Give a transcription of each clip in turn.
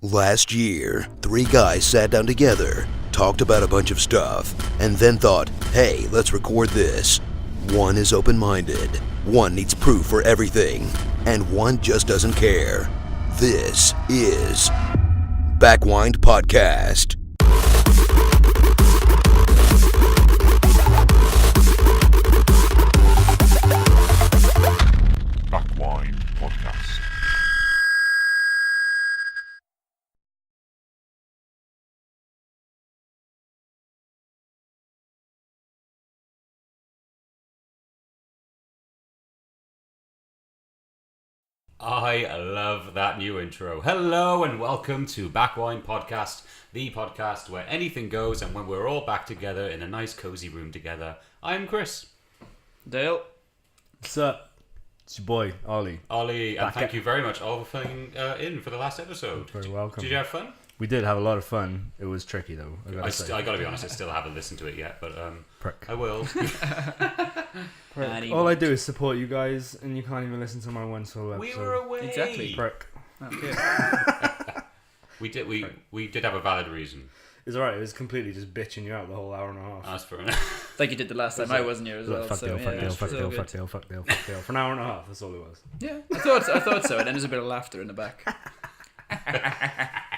Last year, 3 guys sat down together, talked about a bunch of stuff, and then thought, hey, let's record this. One is open-minded, one needs proof for everything, and one just doesn't care. This is Backwind Podcast. Backwind Podcast. I love that new intro. Hello and welcome to Backwind Podcast, the podcast where anything goes and when we're all back together in a nice cozy room together. I'm Chris. Dale. What's up? It's your boy, Ollie. Ollie, and thank you very much all for filling in for the last episode. Very welcome. Did you have fun? We did have a lot of fun. It was tricky though. I gotta be honest, I still haven't listened to it yet, but Prick. I will. All I do is support you guys, and you can't even listen to my one solo episode. We were away. Exactly. Prick. Okay. We did have a valid reason. It's alright. It was completely just bitching you out the whole hour and a half. That's fair enough. Like you did the last time I wasn't here as well. Fuck so, Dale, yeah, fuck Dale, it's fuck all Dale, good. fuck Dale, fuck Dale, fuck Dale. For an hour and a half, that's all it was. Yeah, I thought so. And then there's a bit of laughter in the back.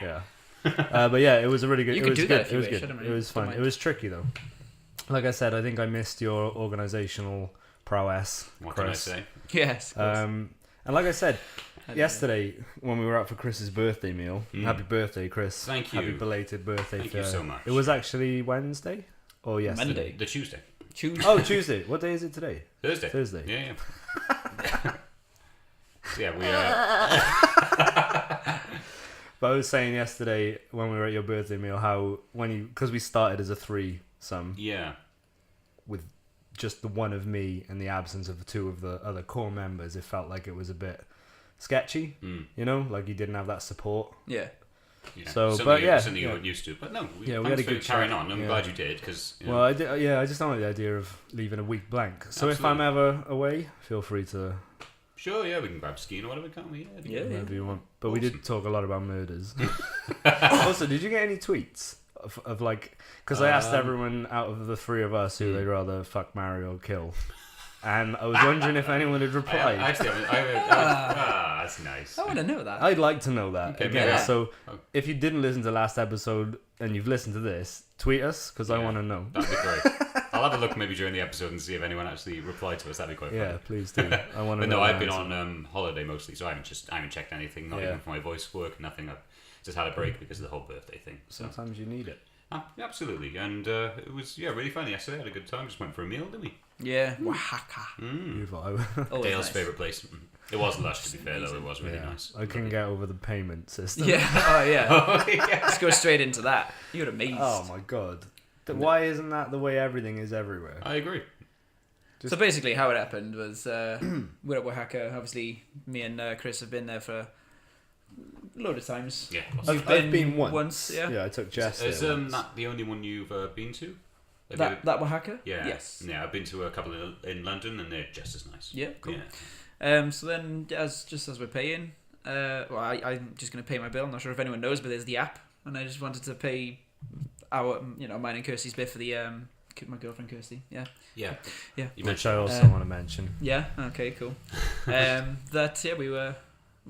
Yeah. But yeah, it was a really good. You it could was do good. that if It you was wish, good. I don't It was fun. mind. It was tricky though. Like I said, I think I missed your organisational prowess, What Chris. can I say? Yes. Of course. And like I said, yesterday when we were out for Chris's birthday meal, happy birthday, Chris! Thank Happy you. belated birthday! Thank you so much. It was actually Wednesday or yesterday. Monday. The Tuesday. Tuesday. Oh, Tuesday. What day is it today? Thursday. Thursday. Yeah. So yeah, we But I was saying yesterday when we were at your birthday meal how because we started as a threesome yeah. with just the one of me and the absence of the 2 of the other core members, it felt like it was a bit sketchy. You know, like you didn't have that support. Yeah. Yeah. So, something but yeah, something you yeah. weren't used to. But no, We thanks had a for good carrying chat. on. I'm Yeah. glad you did because Well, I just don't like the idea of leaving a week blank. So if I'm Absolutely. ever away, feel free to sure, yeah, we can grab skiing or whatever, can't we? Yeah. whatever you want. But we Awesome. did talk a lot about murders. Also, did you get any tweets of like? Because I asked everyone out of the 3 of us who they'd rather fuck, marry, or kill, and I was wondering if anyone had I replied. actually haven't. That's nice. I want to know that. I'd like to know that Okay, again. yeah. So Oh. if you didn't listen to last episode and you've listened to this, tweet us because I Yeah. want to know. That'd be great. I'll have a look maybe during the episode and see if anyone actually replied to us. That'd be quite Yeah, fun. please do. I want to But know. no, I've the been answer. on holiday mostly, so I haven't checked anything. Not Yeah. even for my voice work, nothing. I've just had a break because of the whole birthday thing. So Sometimes you need it. absolutely, and it was really fun yesterday. I had a good time. Just went for a meal, didn't we? Yeah. Oaxaca. Beautiful. Always Dale's nice. favourite place. It was lush, to be fair, though. It was really Yeah. nice. I couldn't get over the payment system. Yeah. Oh yeah. Oh, yeah. Let's go straight into that. You're amazed. Oh my god. Why isn't that the way everything is everywhere? I agree. So basically, how it happened was we're at Oaxaca. Obviously, me and Chris have been there for a load of times. Yeah. I've been once. Yeah. I took Jess Is there once. that the only one you've been to? Have you- That Oaxaca? Yeah. Yes. Yeah, I've been to a couple in London, and they're just as nice. Yeah. Cool. Yeah. So then, as we're paying, I'm just gonna pay my bill. I'm not sure if anyone knows, but there's the app, and I just wanted to pay mine and Kirsty's bit for the my girlfriend Kirsty. Yeah. Yeah. Yeah. You Which I mentioned also Um, want to mention. Yeah. Okay. Cool.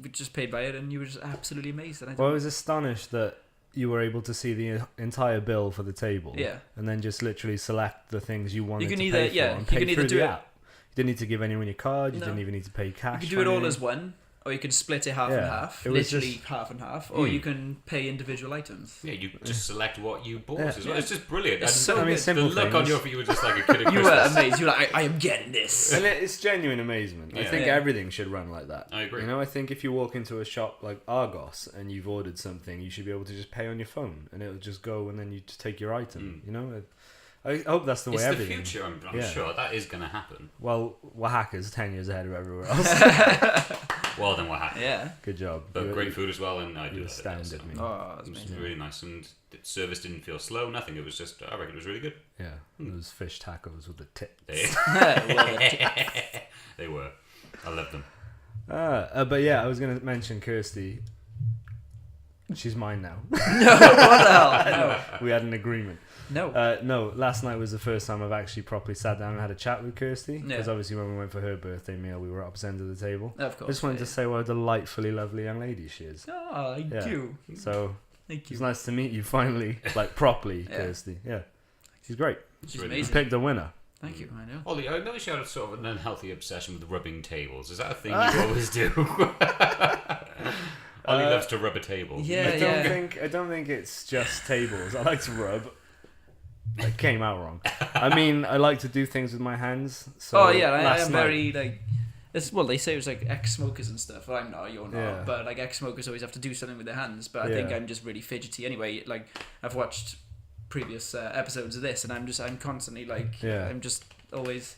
We just paid by it, and you were just absolutely amazed. And Well, I was astonished that you were able to see the entire bill for the table. Yeah. And then just literally select the things you wanted can to either- pay for yeah, and you pay can either through do the it- app. You didn't need to give anyone your card. You No. didn't even need to pay cash. you could do it all for as anything. one, or you could split it half and Yeah, half, it was literally just- half and half, or you can pay individual items. Yeah, you just select what you bought Yeah. as well. It's just brilliant. It's And so I mean, good. simple the look on things. your face, you were just like a kid at You were Christmas. amazed. You were like, I am getting this. And it's genuine amazement. I Yeah. think Yeah. everything should run like that. I agree. You know, I think if you walk into a shop like Argos and you've ordered something, you should be able to just pay on your phone and it'll just go and then you just take your item. You know, I hope that's the way It's the everything. future, I'm Yeah. sure. That is going to happen. Well, Oaxaca's 10 years ahead of everywhere else. Well, then what happened? Yeah. Good job. But You- great food as well, and I do you love it. astounded So me. Oh, that's it was amazing. really nice, and the service didn't feel slow, nothing. It was just, I reckon it was really good. Yeah, those fish tacos with the tip. They, Well, they were. I love them. But yeah, I was going to mention Kirsty. She's mine now. No, what the hell? We had an agreement. No. No, last night was the first time I've actually properly sat down and had a chat with Kirsty. Because Yeah. obviously when we went for her birthday meal, we were at opposite ends of the table. Of course. I just wanted to say what a delightfully lovely young lady she is. Oh, thank Yeah. you. So Thank you. it's nice to meet you finally, like properly, Yeah. Kirsty. Yeah, she's great. She's Really You amazing. picked a winner. Thank you. I know. Ollie, I noticed you had a sort of an unhealthy obsession with rubbing tables. Is that a thing you always do? Ollie loves to rub a table. Yeah, I don't think it's just tables. I like to rub. It came out wrong. I mean, I like to do things with my hands. So Oh yeah, I last am night- very like. It's, well, they say it was like ex-smokers and stuff. I'm not, you're not. Yeah. But like ex-smokers always have to do something with their hands. But I think Yeah. I'm just really fidgety anyway. Like I've watched previous episodes of this, and I'm constantly like, Yeah. I'm just always.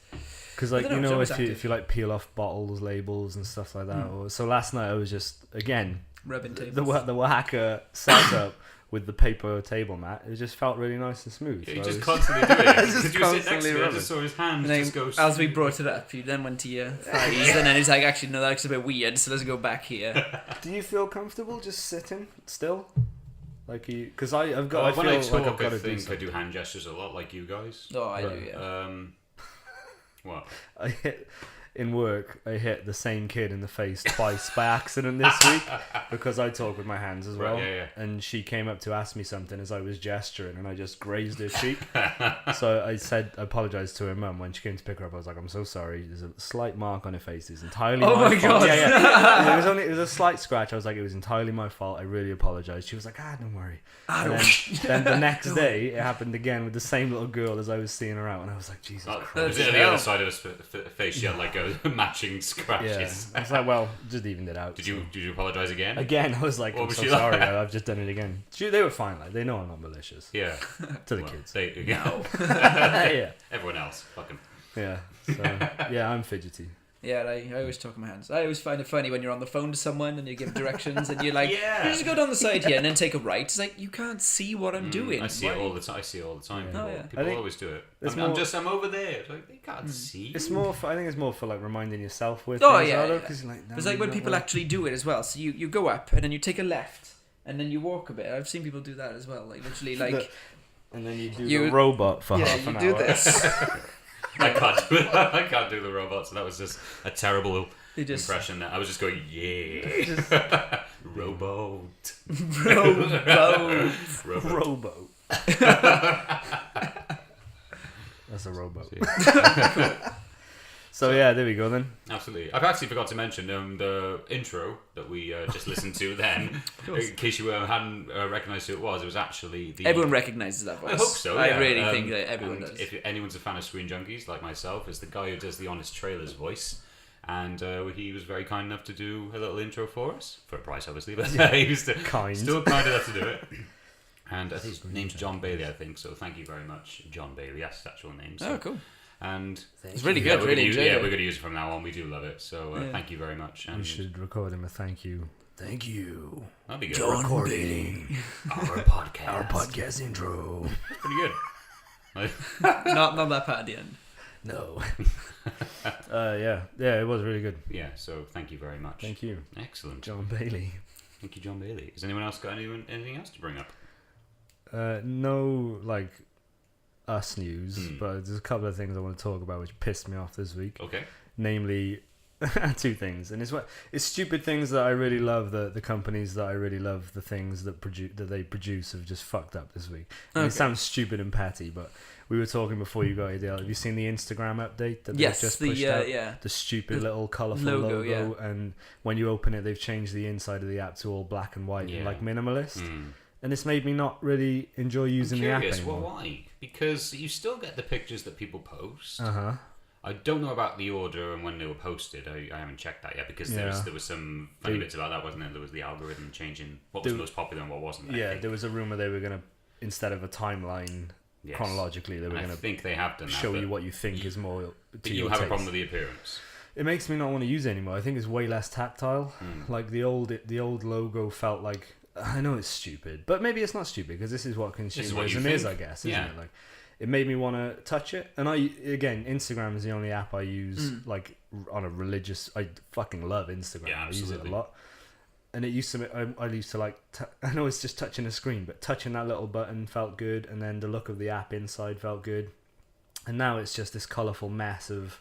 Because I like don't know, you it's know always if you active. like peel off bottles, labels and stuff like that. Or, so last night I was just again Rubbing tables. the Wahacker setup with the paper table mat. It just felt really nice and smooth. You So I just was- constantly doing it. Just Did you sit next constantly to me? I rubbing. just saw his hands And then, just go. as we brought it up, you then went to your thighs, and then it's like, actually, no, that's a bit weird, so let's go back here. Do you feel comfortable just sitting still? Like you, because I've got. I when feel I like talk, I've got I to do think I something. do hand gestures a lot, like you guys. Oh, I do, Right. yeah. What? I hit in work. I hit the same kid in the face twice by accident this week because I talk with my hands as Right, well. yeah. And she came up to ask me something as I was gesturing, and I just grazed her cheek. So I apologized to her mum when she came to pick her up. I was like, "I'm so sorry. There's a slight mark on her face. It's entirely Oh my my fault." God. Yeah. It was a slight scratch. I was like, "It was entirely my fault. I really apologize." She was like, "Don't worry." And then the next day, it happened again with the same little girl as I was seeing her out, and I was like, "Jesus Oh, Christ." was it on the other side of his face? She had like a matching Yeah, scratches. I was like, well, just evened it out. Did you apologize again? Again, I was like, What I'm was so she like? sorry, I've just done it again. They were fine, like they know I'm not malicious Yeah. to the Well, kids. They, No. Yeah, Everyone else, fuck 'em. yeah. So yeah, I'm fidgety. Yeah, I always talk with my hands. I always find it funny when you're on the phone to someone and you give directions and you're like, Yeah. you just go down the side here and then take a right. It's like, you can't see what I'm doing. I see it Why? all the time. I see it all the time. Yeah. People, Oh, yeah. people I think always do it. it's I'm more- over there. Like they can't see. It's more. I think it's more for like reminding yourself with. Oh, things, yeah, although, yeah. 'cause you're like, no, It's like when not people really. actually do it as well. So you go up and then you take a left and then you walk a bit. I've seen people do that as well. Like literally, like And then you do You- the robot for yeah, half you an do hour. this. I can't do that. I can't do the robot. So that was just a terrible You just impression. I was just going, yeah, robot, robo. robot. Robo. That's a rowboat. So yeah, there we go then. Absolutely. I've actually forgot to mention the intro that we just listened to then. In case you hadn't recognised who it was actually the... Everyone recognises that voice. I hope so, I yeah. really think that everyone and does. If anyone's a fan of Screen Junkies, like myself, it's the guy who does the Honest Trailers voice. And he was very kind enough to do a little intro for us. For a price, obviously. But he was still kind enough to do it. And I think his name's Jon Bailey, I think. So thank you very much, Jon Bailey. That's his actual name. So. Oh, cool. And It's really yeah, good. we're Really gonna use, enjoyed yeah, it. we're going to use it from now on. We do love it. So Yeah. thank you very much. And We should record him a thank you. Thank you. that'd be good. Recording Our podcast. our podcast intro. Pretty good. Not that part at the end. No. Yeah, it was really good. Yeah, so thank you very much. Thank you, Excellent. Jon Bailey. Thank you, Jon Bailey. Has anyone else got anything else to bring up? No, like us news, Hmm. but there's a couple of things I want to talk about which pissed me off this week. Okay. Namely, two things, and it's stupid things that I really love. The companies that I really love, the things that they produce have just fucked up this week. And Okay. it sounds stupid and petty, but we were talking before you got here, Dale. Have you seen the Instagram update that Yes, they've just the pushed out? yeah. The stupid The little colourful logo, logo, and when you open it, they've changed the inside of the app to all black and white, Yeah. and like minimalist. Hmm. And this made me not really enjoy using I'm the app curious, anymore. well, why? Because you still get the pictures that people post. Uh-huh. I don't know about the order and when they were posted. I haven't checked that yet because there was some funny bits about that, wasn't there? There was the algorithm changing what was most popular and what wasn't. I Yeah, think. there was a rumor they were going to, instead of a timeline Yes. chronologically, they were And I going to think they have done that. show but you what you think is more to But your you have a taste. problem with the appearance. It makes me not want to use it anymore. I think it's way less tactile. Like the old logo felt like, I know it's stupid, but maybe it's not stupid because this is what is what you consumerism is, I think. guess, isn't Yeah. it? Like, it made me want to touch it. And Instagram is the only app I use like on a religious. I fucking love Instagram. Yeah, I use it a absolutely. lot. And it used to, I used to like, I know it's just touching a screen, but touching that little button felt good, and then the look of the app inside felt good. And now it's just this colourful mess of,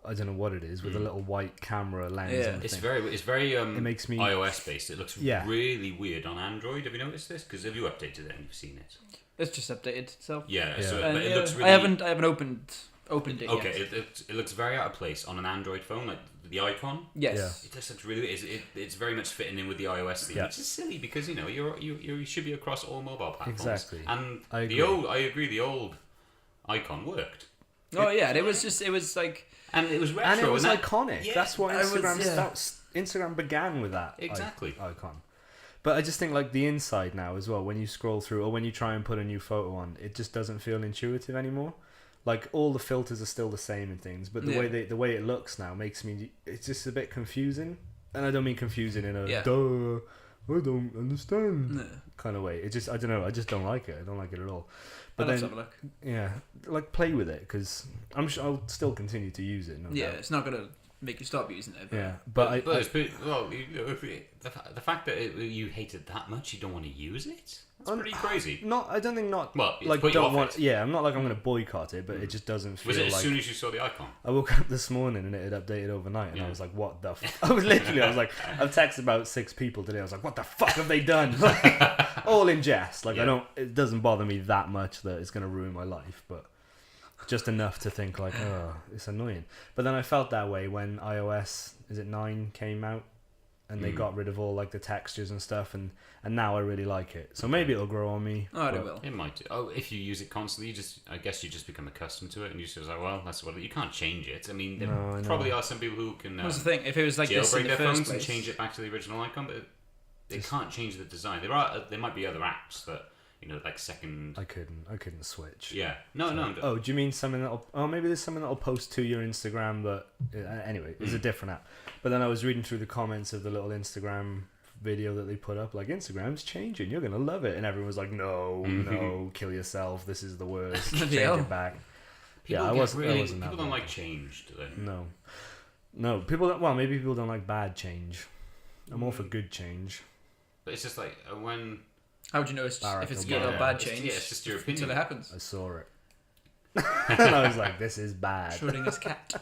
I don't know what it is, with a little white camera lens. Yeah. And It's thing. very It makes me iOS based. It looks really weird on Android. Have you noticed this? Because have you updated it and you've seen it? It's just updated itself. Yeah. Yeah. So but it looks really. I haven't opened it Okay, yet. it looks very out of place on an Android phone, like the icon. Yes. It just looks really. It's very much fitting in with the iOS theme, which is silly because you should be across all mobile platforms. Exactly. And I agree. the old icon worked. Oh yeah, it was like. And it was retro. And it was that, iconic. Yeah, That's what Instagram yeah. Instagram began with that. Exactly. Icon. But I just think like the inside now as well, when you scroll through or when you try and put a new photo on, it just doesn't feel intuitive anymore. Like all the filters are still the same and things, but the way it looks now makes me, it's just a bit confusing. And I don't mean confusing in a duh, I don't understand kind of way. It just, I don't know, I just don't like it. I don't like it at all. But Let's then, have a look. yeah, like play with it because I'm sure I'll still continue to use it. No doubt. It's not gonna make you stop using it. But Yeah, But the fact that you hate it that much, you don't want to use it. That's pretty crazy. I don't think not. Well, like put you don't off want. it. Yeah, I'm not like I'm going to boycott it, but it just doesn't feel Was it as like. soon as you saw the icon? I woke up this morning and it had updated overnight, and I was like, "What the?" I was like, I've texted about 6 people today. I was like, "What the fuck have they done?" All in jest. Like I don't. It doesn't bother me that much that it's going to ruin my life, but just enough to think like, oh, it's annoying. But then I felt that way when iOS 9 came out. And they got rid of all like the textures and stuff, and now I really like it. So maybe it'll grow on me. Oh, it will. It might do. Oh, if you use it constantly, I guess you just become accustomed to it, and you just like, well, that's what you can't change it. I mean, there probably are some people who can. What's the thing? If it was like this in jailbreak the their first phones place, and change it back to the original icon, but they can't change the design. There might be other apps that like second. I couldn't switch. Yeah. No. Oh, do you mean something that'll? Oh, maybe there's something that'll post to your Instagram, but anyway, it's a different app. But then I was reading through the comments of the little Instagram video that they put up, like Instagram's changing, you're gonna love it, and everyone was like, no, kill yourself, this is the worst, change it back. I wasn't people don't like change, do they? No, people don't. Well, maybe people don't like bad change. I'm all for good change. But it's just like when. How would you know if it's good or bad change? It's just your opinion. Until it happens. I saw it. And I was like, this is bad. Schrodinger's cat.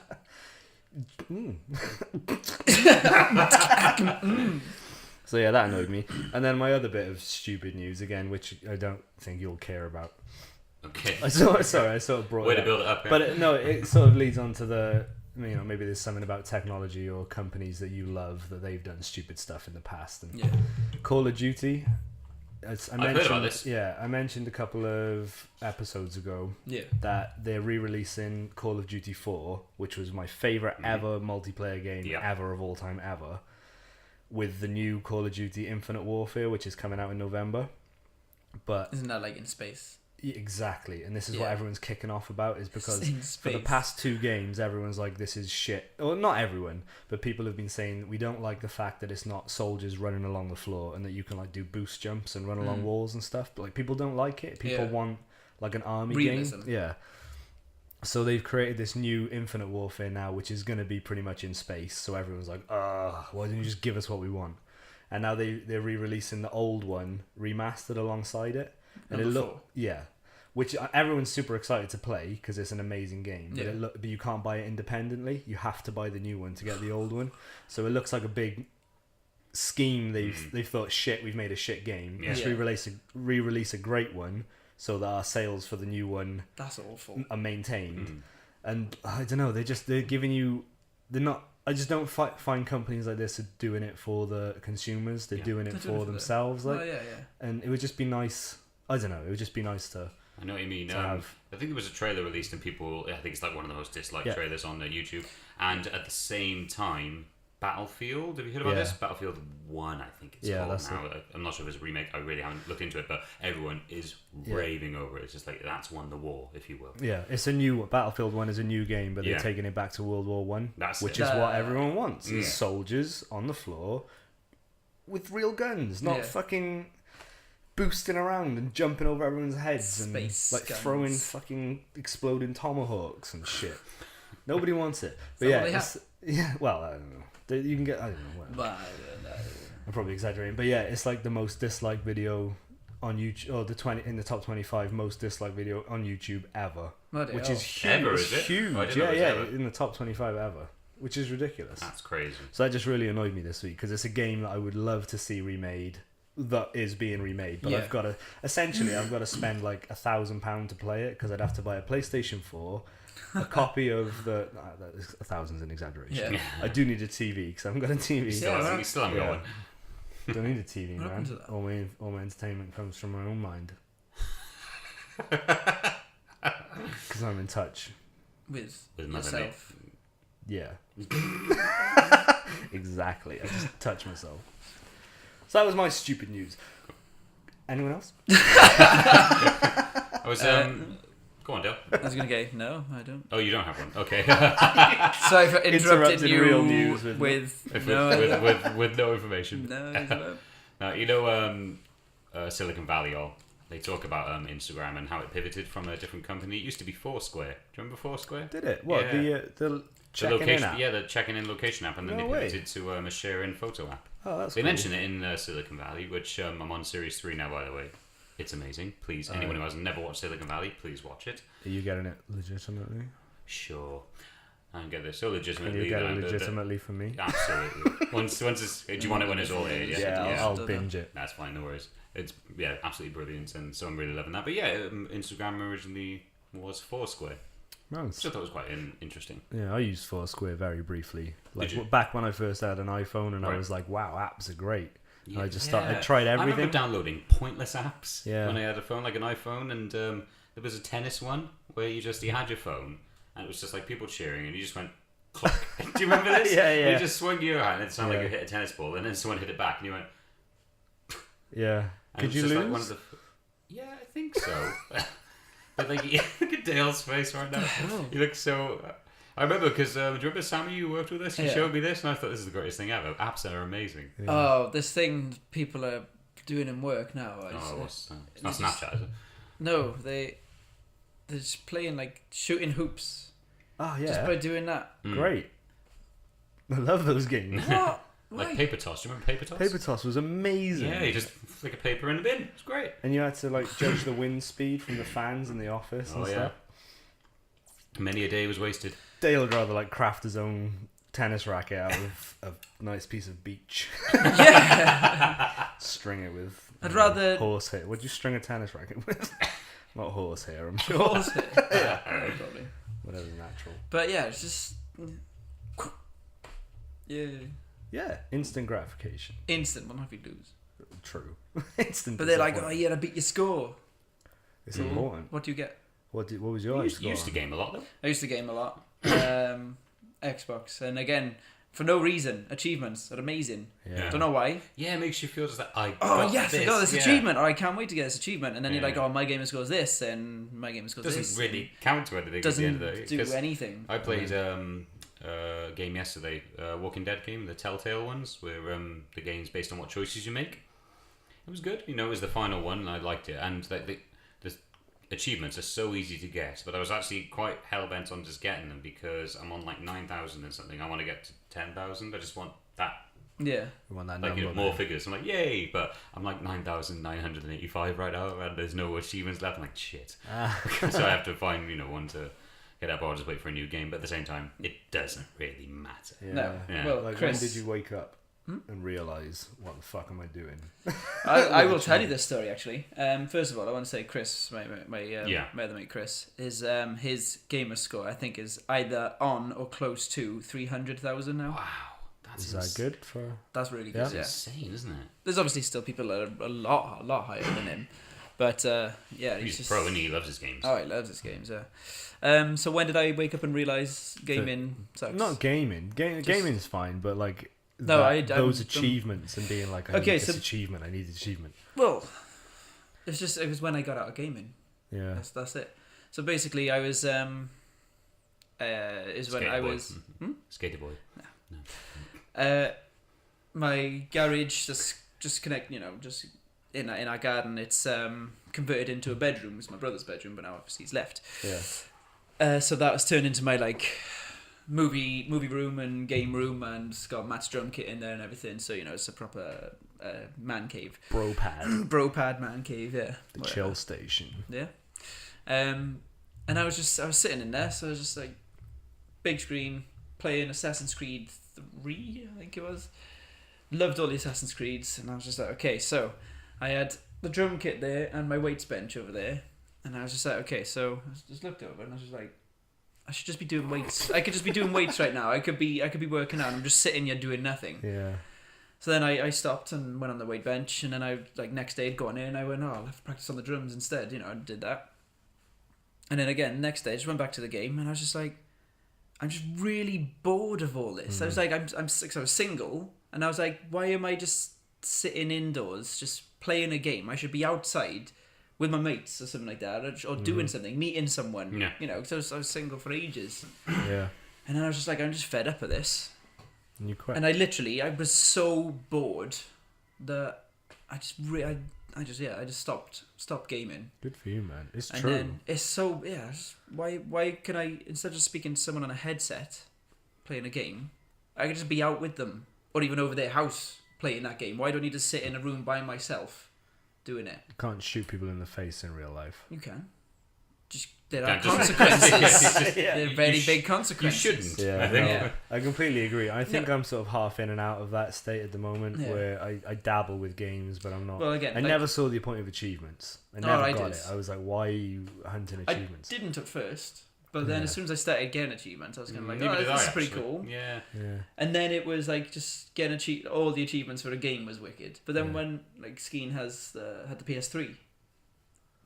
So yeah, that annoyed me. And then my other bit of stupid news again, which I don't think you'll care about. Okay. I sort of brought Way it to up. build it up. Yeah. But it sort of leads on to the, maybe there's something about technology or companies that you love that they've done stupid stuff in the past. And Call of Duty. I've heard about this. Yeah, I mentioned a couple of episodes ago that they're re-releasing Call of Duty 4, which was my favourite ever multiplayer game ever of all time ever, with the new Call of Duty Infinite Warfare, which is coming out in November. But isn't that like in space? Exactly, and this is what everyone's kicking off about, is because In for the space. past 2 games everyone's like, this is shit. Well, not everyone, but people have been saying we don't like the fact that it's not soldiers running along the floor and that you can like do boost jumps and run along walls and stuff, but like people don't like it. People want like an army Realism. game. So they've created this new Infinite Warfare now, which is going to be pretty much in space, so everyone's like, why didn't you just give us what we want? And now they're re-releasing the old one remastered alongside it. And which everyone's super excited to play because it's an amazing game. But but you can't buy it independently. You have to buy the new one to get the old one. So it looks like a big scheme. They've thought, shit, we've made a shit game. Let's re-release a great one so that our sales for the new one That's awful. are maintained. And I don't know. They're giving you. They're not. I just don't find companies like this are doing it for the consumers. They're doing it for themselves. And it would just be nice. I don't know. It would just be nice to. I know what you mean. I think there was a trailer released and people. I think it's like one of the most disliked trailers on YouTube. And at the same time, Battlefield. Have you heard about this? Battlefield 1, I think it's called now. I'm not sure if it's a remake. I really haven't looked into it, but everyone is raving over it. It's just like that's won the war, if you will. Yeah, it's a new Battlefield 1 is a new game, but they're taking it back to World War 1, which is what everyone wants. Is soldiers on the floor with real guns, not fucking boosting around and jumping over everyone's heads and like throwing fucking exploding tomahawks and shit. Nobody wants it. But well, I don't know. You can get. I don't know. I'm probably exaggerating, but yeah, it's like the most disliked video on YouTube, or in the top 25 most disliked video on YouTube ever, Bloody which hell. is huge. Ever, It's is it? huge. I didn't know Yeah, it was ever. in the top 25 ever, which is ridiculous. That's crazy. So that just really annoyed me this week because it's a game that I would love to see remade. That is being remade, but Yeah. I've got to spend like £1,000 to play it because I'd have to buy a PlayStation 4, a copy of the. A thousand's an exaggeration. Yeah. I do need a TV because I haven't got a TV. You still haven't got one. Don't need a TV, What happened man. to that? All my entertainment comes from my own mind. Because I'm in touch. With Mother yourself. Yeah. Exactly. I just touch myself. So that was my stupid news. Anyone else? I was go on, Dale. I was gonna go. No, I don't. Oh, you don't have one. Okay. Sorry for interrupting Interrupted you real news with with, no. with no information. No, it's not. Now, you know, Silicon Valley, they talk about Instagram and how it pivoted from a different company. It used to be Foursquare. Do you remember Foursquare? Did it? What? Yeah. The The checking location, in app? yeah, the checking in location app, and then No they way. pivoted to a share-in photo app. Oh, that's They cool. mention it in Silicon Valley, which I'm on Series 3 now, by the way. It's amazing. Please, anyone who has never watched Silicon Valley, please watch it. Are you getting it legitimately? Sure. I can get this so Can legitimately. you get that it I'm legitimately for me? Absolutely. once it's, do you want it when it's all here? Yeah, I'll binge it. That's fine, no worries. It's absolutely brilliant, and so I'm really loving that. But yeah, Instagram originally was Foursquare, Nice. which I thought was quite interesting. Yeah, I used Foursquare very briefly. Like you? back when I first had an iPhone, and I Right. was like, "Wow, apps are great." And I just Yeah. tried I everything. remember downloading pointless apps Yeah. when I had a phone, like an iPhone, and there was a tennis one where you had your phone, and it was just like people cheering, and you just went click. Do you remember this? Yeah, yeah. You just swung your hand, and it sounded Yeah. like you hit a tennis ball, and then someone hit it back, and you went. Yeah. And Could it you was lose? just like one of the. Yeah, I think so. But like, look at Dale's face right now. He looks so. I remember because do you remember Sammy? You worked with us. You Yeah. showed me this, and I thought this is the greatest thing ever. Apps are amazing. Yeah. Oh, this thing people are doing in work now. It's not Snapchat, is it? No, they're just playing like shooting hoops. Oh Just yeah. by doing that. Great. I love those games. What? Like Why? paper toss. Do you remember paper toss? Paper toss was amazing. Yeah, you just flick a paper in the bin. It's great. And you had to like judge the wind speed from the fans in the office and Oh, yeah. stuff. Many a day was wasted. Dale would rather like craft his own tennis racket out of a nice piece of beach. Yeah. String it with. I'd rather- horsehair. Would you string a tennis racket with? Not horsehair, I'm sure. Yeah, probably. Whatever's natural. But yeah, it's just yeah, Yeah, instant gratification. instant. What if you lose? True. Instant. But they're like, oh, disappointment. you gotta beat your score. It's important. What do you get? What was You your used to game a lot, though. I used to game a lot. Xbox, and again, for no reason, achievements are amazing. Yeah. Don't know why. Yeah, it makes you feel just like, I Oh got yes, this. I got this yeah. achievement, or I can't wait to get this achievement, and then you're Yeah. like, oh, my gamer scores this, and my gamer scores Doesn't this. really count to anything Doesn't at the end of the day. do 'cause anything. I played a game yesterday, Walking Dead game, the Telltale ones, where the game's based on what choices you make. It was good. You know, it was the final one, and I liked it. And like the achievements are so easy to get, but I was actually quite hell-bent on just getting them because I'm on like 9,000 and something. I want to get to 10,000. I just want that, Yeah. We want that like, number. more figures. I'm like, yay! But I'm like 9,985 right now, and there's no achievements left. I'm like, shit. So I have to find, one to get up, or I'll just wait for a new game. But at the same time, it doesn't really matter. Yeah. No. Yeah. Well, Like, Chris, when did you wake up and realise, what the fuck am I doing? I will tell you this story actually. First of all, I want to say Chris, my Yeah. other mate Chris, his gamer score I think is either on or close to 300,000 now. Wow, that's Is that good for? That's really Yeah. good. Yeah. insane, isn't it? There's obviously still people that are a lot higher than him, but yeah, He's just a pro and he loves his games. Oh, he loves his games. Yeah. So when did I wake up and realise gaming sucks? Not gaming. Gaming's fine, but like No, those I'm- achievements and being like, I Okay, need so- this achievement. I need this achievement. Well, it was when I got out of gaming. Yeah. That's it. So basically, I was is when Skater I boy. was Skater boy. my garage just connect, just in our garden. It's converted into a bedroom. It's my brother's bedroom, but now obviously he's left. Yeah. So that was turned into my movie room and game room, and it's got Matt's drum kit in there and everything. So it's a proper man cave. Bro pad. Bro pad man cave. Yeah. The chill station. Yeah. And I was sitting in there, so I was just like, big screen, playing Assassin's Creed 3, I think it was. Loved all the Assassin's Creeds, and I was just like, okay, so I had the drum kit there and my weights bench over there, and I was just like, okay, so I just looked over and I was just like, I should just be doing weights. I could just be doing weights right now. I could be working out. I'm just sitting here doing nothing. Yeah. So then I stopped and went on the weight bench, and then I next day I'd gone in and I went, I'll have to practice on the drums instead. I did that. And then again, next day I just went back to the game, and I was just like, I'm just really bored of all this. I was like, I'm sick. So I was single, and I was like, why am I just sitting indoors, just playing a game? I should be outside with my mates or something like that, or doing something, meeting someone. Yeah. Because I was single for ages. Yeah. And then I was just like, I'm just fed up of this. And you quit. And I was so bored that I just stopped gaming. Good for you, man. It's And true. then it's so why can I, instead of speaking to someone on a headset playing a game, I could just be out with them, or even over their house playing that game. Why do I need to sit in a room by myself doing it? You can't shoot people in the face in real life. You can. There are Can't just- consequences. Yeah. They're very big You consequences. shouldn't. Yeah, I think. Yeah. I completely agree. I think No. I'm sort of half in and out of that state at the moment, Yeah. where I dabble with games, but I'm not. Well, again, I never saw the point of achievements. I never I got did. it. I was like, why are you hunting I achievements? didn't at first, but then Yeah. as soon as I started getting achievements, I was kind of like, Neither oh, did this I, is pretty actually. cool. Yeah. Yeah. And then it was like just getting all the achievements for a game was wicked. But then Yeah. when like Skeen had the PS3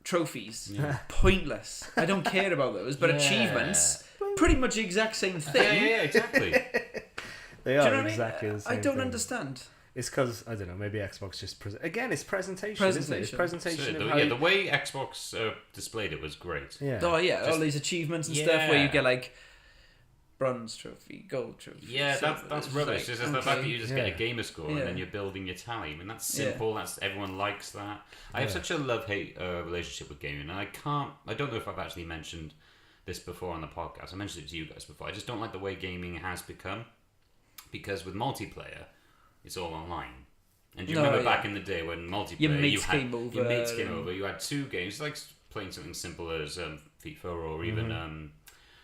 trophies, Yeah. pointless. I don't care about those, but Yeah. achievements, pretty much the exact same thing. Yeah, exactly. They Do are you know what exactly I mean? the same I don't thing. understand. It's because, I don't know, maybe Xbox just... again, it's presentation, isn't it? It's Presentation. presentation So, of how... the way Xbox displayed it was great. Yeah. Oh yeah, Just- all these achievements and stuff where you Yeah. get like bronze trophy, gold trophy. Yeah, silver. that's It's rubbish. like, It's just the fact that you just get a Yeah. gamer score Yeah. and then you're building your tally. I mean, that's Yeah. simple. That's everyone likes that. I have Yeah. such a love-hate relationship with gaming, and I don't know if I've actually mentioned this before on the podcast. I mentioned it to you guys before. I just don't like the way gaming has become, because with multiplayer, it's all online. And do you No, remember yeah. back in the day when multiplayer, Your mates you had came over your mates came and- over. You had two games, like playing something simple as FIFA, or even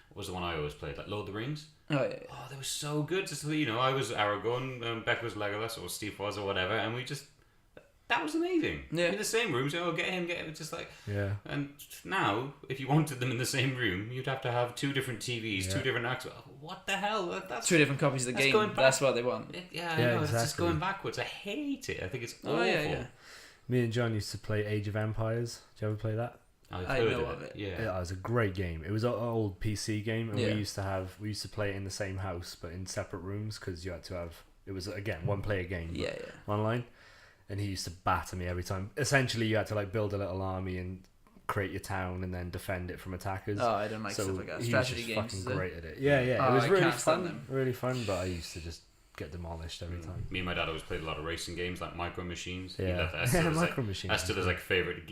what was the one I always played, like Lord of the Rings. Oh yeah. Oh, they were so good. Just I was Aragorn, Beck was Legolas, or Steve was, or whatever, and that was amazing. Yeah. In the same room, so get him, just like. Yeah. And now, if you wanted them in the same room, you'd have to have two different TVs, Yeah. two different actors. What the hell? That's Two different copies of the That's game. going back. That's what they want. Yeah, I Yeah, know. It's just exactly. going backwards. I hate it. I think it's awful. Oh yeah. Me and John used to play Age of Empires. Did you ever play that? I've I heard know of of it. it. Yeah. Yeah, it was a great game. It was an old PC game, and Yeah. we used to play it in the same house, but in separate rooms, because you had to have... It was, again, one-player game, but Yeah. online. And he used to batter me every time. Essentially, you had to like build a little army and create your town and then defend it from attackers. Oh, I don't like so stuff like that. he Strategy was just games. fucking is it? great at it. Yeah, yeah. Oh, It was I really can't stand fun. them. Really fun, but I used to just get demolished every time. Me and my dad always played a lot of racing games, like Micro Machines. He Yeah. loved that. That's still his, like- Micro Machines That's still was his like favorite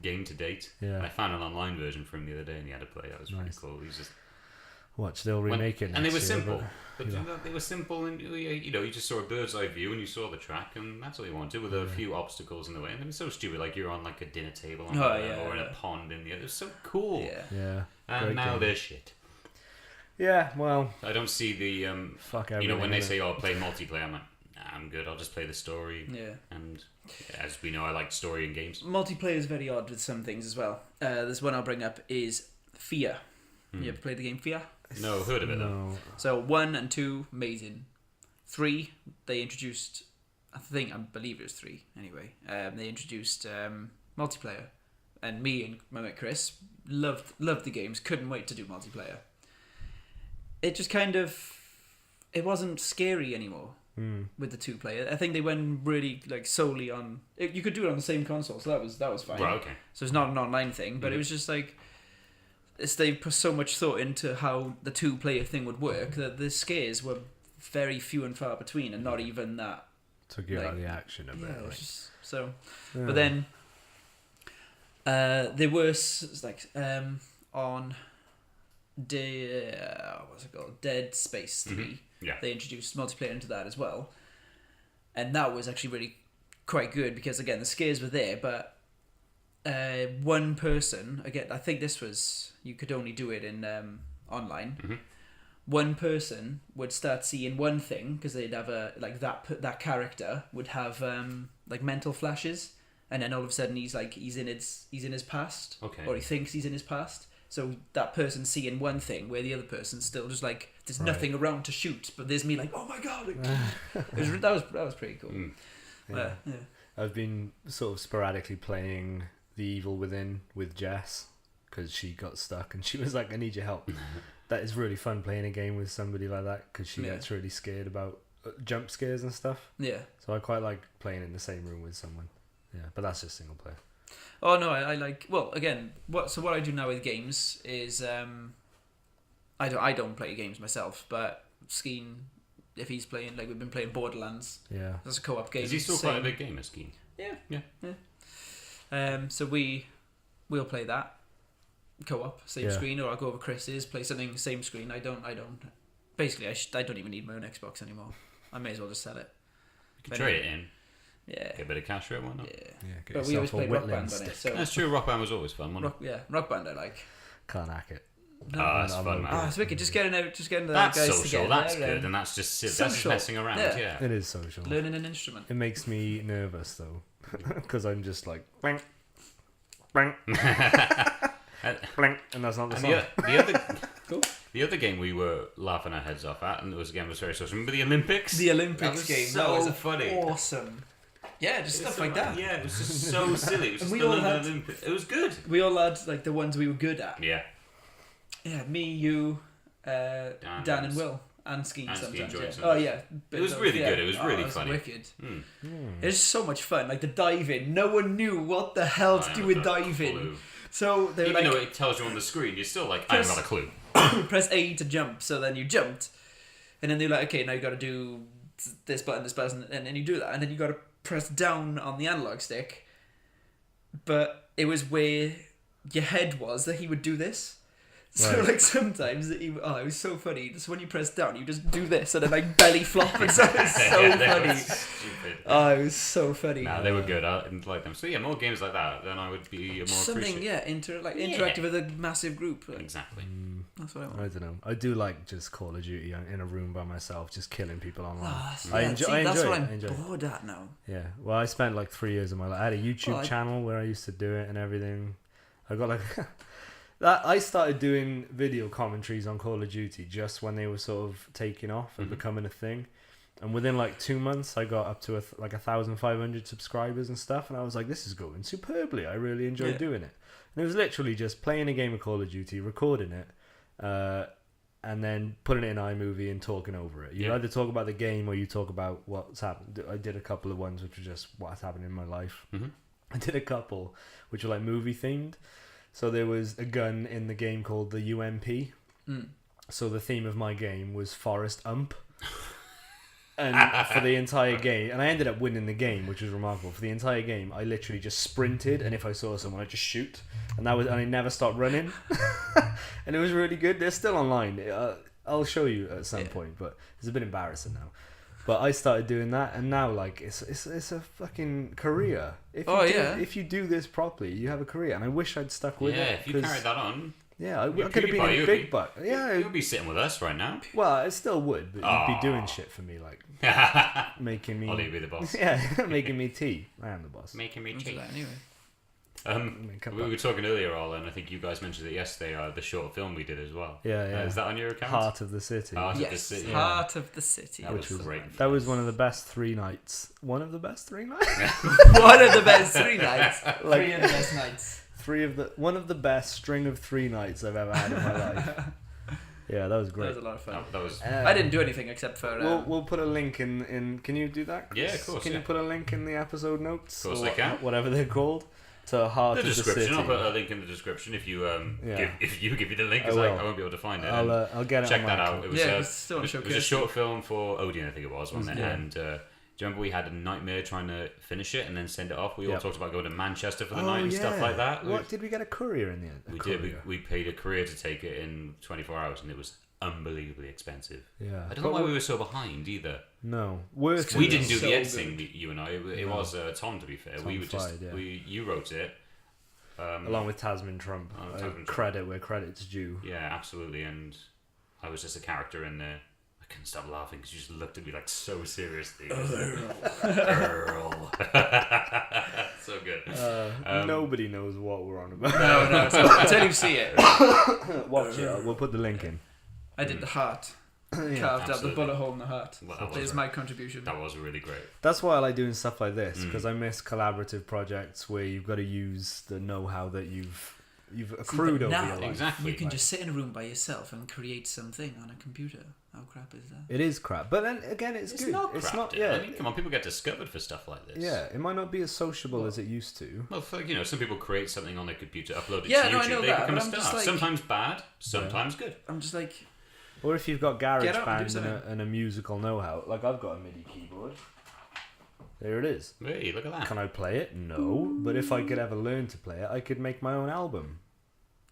game to date. Yeah. And I found an online version for him the other day, and he had to play. That was Nice. pretty cool. He's just Watch, they'll remake it. and they were next year, simple. but- But yeah. they were simple, and you just saw a bird's eye view, and you saw the track, and that's all you wanted, with a few obstacles in the way. And it was so stupid, like you're on like a dinner table, on Oh, one of them, yeah, or in yeah. a pond in the other. It was so cool. Yeah. Yeah. And great now game. they're shit. Yeah, well, I don't see the fuck you everything. know, when they innit? say, "Oh, play multiplayer," I'm like, nah, I'm good. I'll just play the story. Yeah. And as we know, I like story in games. Multiplayer is very odd with some things as well. This one I'll bring up is Fear. You ever played the game Fear? No, heard of it though. No. So 1 and 2, amazing. 3, they introduced, I believe it was 3 anyway. They introduced multiplayer, and me and my mate Chris loved the games. Couldn't wait to do multiplayer. It just it wasn't scary anymore with the 2-player. I think they went really like solely on. You could do it on the same console, so that was fine. Right, okay. So it's not an online thing, but it was just like. They put so much thought into how the 2-player thing would work that the scares were very few and far between, and not even that. Took you out of like- the action a bit. Yeah, it was like. just, so. Yeah. But then there were on what's it called? Dead Space 3. Yeah. They introduced multiplayer into that as well. And that was actually really quite good because, again, the scares were there, but one person, again, I think this was, you could only do it in online. One person would start seeing one thing because they'd have that character would have like mental flashes, and then all of a sudden he's in his past, or he thinks he's in his past. So that person's seeing one thing where the other person's still just like there's nothing around to shoot, but there's me like, oh my god, that was pretty cool. Yeah. I've been sort of sporadically playing The Evil Within with Jess because she got stuck and she was like, I need your help. That is really fun playing a game with somebody like that because she gets really scared about jump scares and stuff. Yeah. So I quite like playing in the same room with someone. Yeah, but that's just single player. Oh no, I like. Well, again, what I do now with games is I don't play games myself, but Skeen, if he's playing, like we've been playing Borderlands. Yeah. That's a co-op game. Is he still quite a big gamer, Skeen? Yeah. So we'll play that. Co-op, same screen, or I'll go over Chris's, play something same screen. I don't. Basically, I don't even need my own Xbox anymore. I may as well just sell it. You can trade it in. Yeah. Get a bit of cash for it, why not? Yeah. But we always played Rock Band on it. So that's true. Rock Band was always fun, wasn't it? Rock Band I like. Can't hack it. No, that's fun, man. Oh, it's wicked. Just getting the that's guys social. together. That's good, and that's just messing around. Yeah. It is social. Learning an instrument. It makes me nervous though, because I'm just like blank, blank. Blank, and that's not the song. The other game we were laughing our heads off at, and it was very social. Remember the Olympics? The Olympics game. So that was funny. Awesome. Yeah, just stuff like that. Yeah, it was just so silly. It was just the Olympics. It was good. We all had like the ones we were good at. Yeah. Yeah, me, you, Dan and Will. And Skeen sometimes. Sometimes. Oh yeah. It was really good. It was really funny. Wicked. It was so much fun. Like the diving. No one knew what the hell to do with diving. So they were even though it tells you on the screen, you're still like, I haven't got a clue. Press A to jump, so then you jumped. And then they're like, okay, now you got to do this button, and then you do that. And then you got to press down on the analog stick. But it was where your head was that he would do this. So like sometimes it was so funny. So when you press down, you just do this and then like belly flop. So it was so funny. Stupid. Oh, it was so funny. Nah, they were good. I didn't like them. So yeah, more games like that, then I would be more something interactive with a massive group. Exactly. That's what I want. I don't know. I do like just Call of Duty in a room by myself, just killing people online. I enjoy that's what I'm bored at now. Yeah. Well, I spent like 3 years of my life. I had a YouTube channel where I used to do it and everything. I got like. I started doing video commentaries on Call of Duty just when they were sort of taking off and becoming a thing, and within like 2 months I got up to 1,500 subscribers and stuff, and I was like, this is going superbly. I really enjoyed doing it, and it was literally just playing a game of Call of Duty, recording it, and then putting it in iMovie and talking over it. You either talk about the game or you talk about what's happened. I did a couple of ones which were just what's happened in my life. I did a couple which were like movie themed. So there was a gun in the game called the UMP. So the theme of my game was Forrest Ump. And for the entire game, and I ended up winning the game, which was remarkable. For the entire game, I literally just sprinted, and if I saw someone, I'd just shoot. And I never stopped running. And it was really good. They're still online. I'll show you at some point, but it's a bit embarrassing now. But I started doing that, and now like it's a fucking career. If you do this properly, you have a career, and I wish I'd stuck with it. Yeah, if you carried that on. Yeah, I could have been a big butt. Yeah, you'd be sitting with us right now. Well, I still would, but you'd be doing shit for me, like making me. Ollie be the boss. Yeah, making me tea. I am the boss. Making me tea. Anyway. We were talking earlier, Al, and I think you guys mentioned it yesterday. The short film we did as well. Yeah. Is that on your account? Heart of the City. Heart of the City. Heart of the City. That was great. That was one of the best 3 nights. One of the best 3 nights. One of the best 3 nights. Like, 3 of the best nights. One of the best string of 3 nights I've ever had in my life. Yeah, that was great. That was a lot of fun. That was. I didn't do anything except for. We'll put a link in. Can you do that, Chris? Yeah, of course. Can you put a link in the episode notes? Of course, I can. Whatever they're called. To Heart of the City. I'll put a link in the description if you give me the link, because I won't be able to find it. I'll get it. Check that out. It was, it was a short short film for Odeon, I think it was, wasn't it? Yeah. And Do you remember we had a nightmare trying to finish it and then send it off? We all Yep. talked about going to Manchester for the night and stuff like that. What did we get a courier in the end? We did. We paid a courier to take it in 24 hours, and it was unbelievably expensive. Yeah. I don't know why we were so behind either. No. Worse. We didn't do so the editing, you and I. It was Tom, to be fair. Tom We were just Fried, yeah. you wrote it. Along with Tasman Trump. Credit where credit's due. Yeah, absolutely. And I was just a character in there. I couldn't stop laughing because you just looked at me like so seriously. Earl. So good. Nobody knows what we're on about. No, until you see it. Watch it. We'll put the link in. I did the heart. Carved out the absolutely. bullet hole in the heart. Well, that was There's my contribution. That was really great. That's why I like doing stuff like this, because I miss collaborative projects where you've got to use the know-how that you've accrued over now, your life. Exactly. You can just sit in a room by yourself and create something on a computer. How crap is that? It is crap, but then again, it's good. Not It's crap, not. dude. Yeah, I mean, come on, people get discovered for stuff like this. yeah. It might not be as sociable as it used to. Well, some people create something on their computer, upload it Yeah, to no, I YouTube, know they that, become a but I'm just star. like- Sometimes bad, sometimes good. I'm just like, Or if you've got Get up and GarageBand do and a musical know-how, like I've got a MIDI keyboard. There it is. Hey, look at that. Can I play it? No. But if I could ever learn to play it, I could make my own album.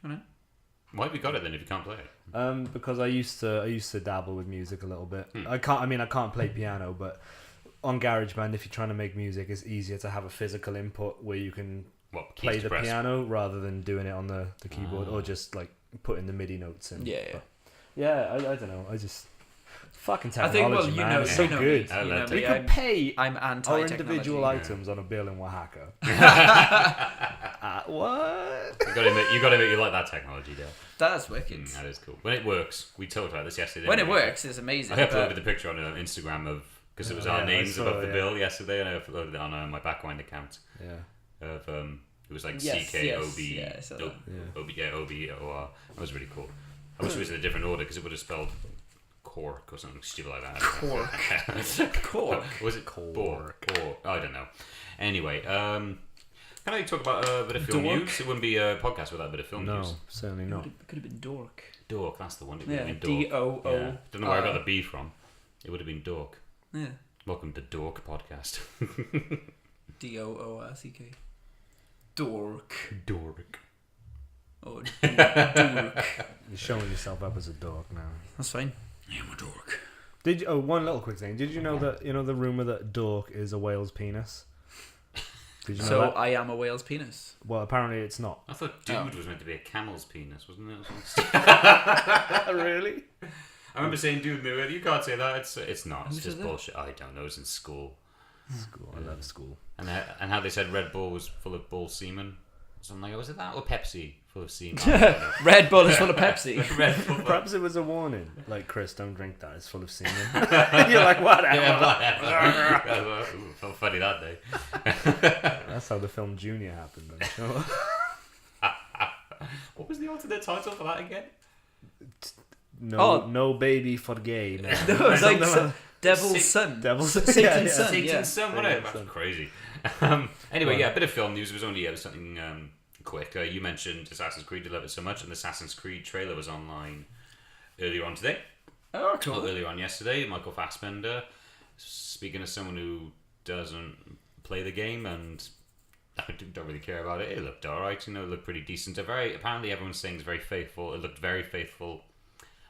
I don't know. Why have you got it then if you can't play it? Because I used to dabble with music a little bit. I can't play piano, but on GarageBand, if you're trying to make music, it's easier to have a physical input where you can What, keys play to the press? piano rather than doing it on the keyboard or just like putting the MIDI notes in. Yeah. But, yeah, I don't know. I just fucking I technology, think, well, man. It's so you know good. me, you know We We me, could pay I'm our anti-technology. individual items on a bill in Oaxaca. What? You got to admit you like that technology, Dale. That's wicked. That is cool. When it works, we talked about this yesterday. When it didn't we? works, it's amazing. I uploaded but- the picture on Instagram of because it was Yeah, our I names saw above the it, bill yesterday, and I uploaded it on my Backwind account. Yeah. Of it was like Yes, CKOB, yes, yeah, I saw that. OBOR. That was really cool. I wish it was in a different order because it would have spelled cork or something stupid like that. Cork. Was it cork? Or I don't know. Anyway, can I talk about a bit of film Dork? news? It wouldn't be a podcast without a bit of film No, news. certainly not. It could have been dork. Dork, that's the one. It would Yeah, have been Dork. D-O-O. Yeah. Don't know where I got the B from. It would have been Dork. Yeah. Welcome to Dork Podcast. D-O-O-R-C-K. Dork. Dork. Or dork. You're showing yourself up as a dork now. That's fine. I am a dork. Did you, one little quick thing. Did you know that the rumor that dork is a whale's penis? Did you know So that? I am a whale's penis. Well, apparently it's not. I thought dude was meant to be a camel's penis, wasn't it? Really? I remember saying dude in the earlier. You can't say that. It's not. It's Who just said that? bullshit. I don't know. It's in school. School. I love school. And how they said Red Bull was full of bull semen. So I'm like, was it that or Pepsi full of semen? Red Bull is full of Pepsi. Red Bull. Perhaps it was a warning. Like, Chris, don't drink that. It's full of semen. You're like, whatever. Yeah, felt funny that day. That's how the film Junior happened, I'm sure. What was the alternate title for that again? No baby for gay. Man. No, it's like Something like- Devil's Son. Devil's Satan's yeah, Son. Satan's yeah. Son, wasn't it? Satan's That's Son. crazy. Anyway, yeah, a bit of film news. It was something quick. You mentioned Assassin's Creed. You love it so much, and the Assassin's Creed trailer was online earlier on today. Oh, Or cool. earlier on yesterday. Michael Fassbender, speaking as someone who doesn't play the game and I don't really care about it. It looked alright, it looked pretty decent. Apparently everyone's saying it's very faithful. It looked very faithful,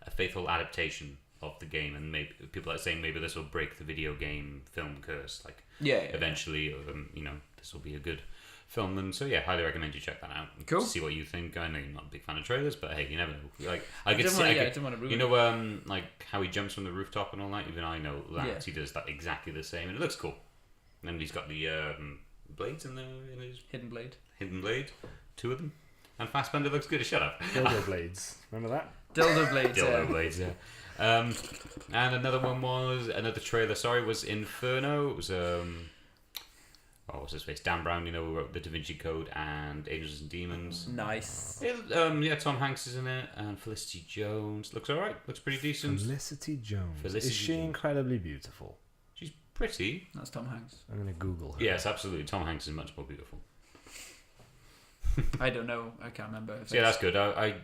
a faithful adaptation of the game, and maybe people are saying maybe this will break the video game film curse. Like Yeah. eventually, this will be a good film, and so yeah, highly recommend you check that out. And Cool. See what you think. I know you're not a big fan of trailers, but hey, you never know. Like I could didn't see, wanna- I yeah, I could- didn't wanna ruin you know, like how he jumps from the rooftop and all that. Even I know that Yeah. he does that exactly the same, and it looks cool. And then he's got the blades in his Hidden Blade. hidden blade, 2 of them, and Fassbender looks good. Shut up. Dildo blades. Remember that? Dildo Blades. Dildo blades, yeah. And another one was another trailer. Sorry, was Inferno. It was what's his face? Dan Brown. Who wrote the Da Vinci Code and Angels and Demons. Nice. Yeah, Tom Hanks is in it, and Felicity Jones looks alright. Looks pretty decent. Felicity Jones. Felicity Is she Jones. incredibly beautiful? She's pretty. That's Tom Hanks. I'm gonna Google her. Yes, absolutely. Tom Hanks is much more beautiful. I don't know. I can't remember. If So yeah, that's good.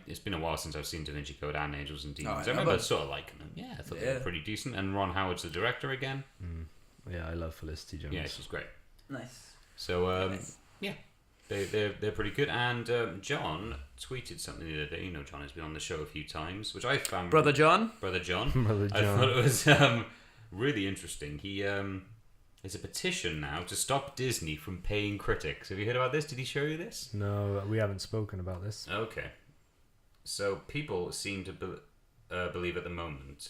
It's been a while since I've seen Da Vinci Code and Angels and Demons. I I remember know. sort of liking them. Yeah, I thought they Yeah. were pretty decent. And Ron Howard's the director again. Yeah, I love Felicity Jones. Yeah, she's great. Nice. So Nice. yeah, they're pretty good. And John tweeted something the other day. You know, John has been on the show a few times, which I found Brother John. Brother John. Brother I John. thought it was really interesting. He there's a petition now to stop Disney from paying critics. Have you heard about this? Did he show you this? No, we haven't spoken about this. Okay. So people seem to believe at the moment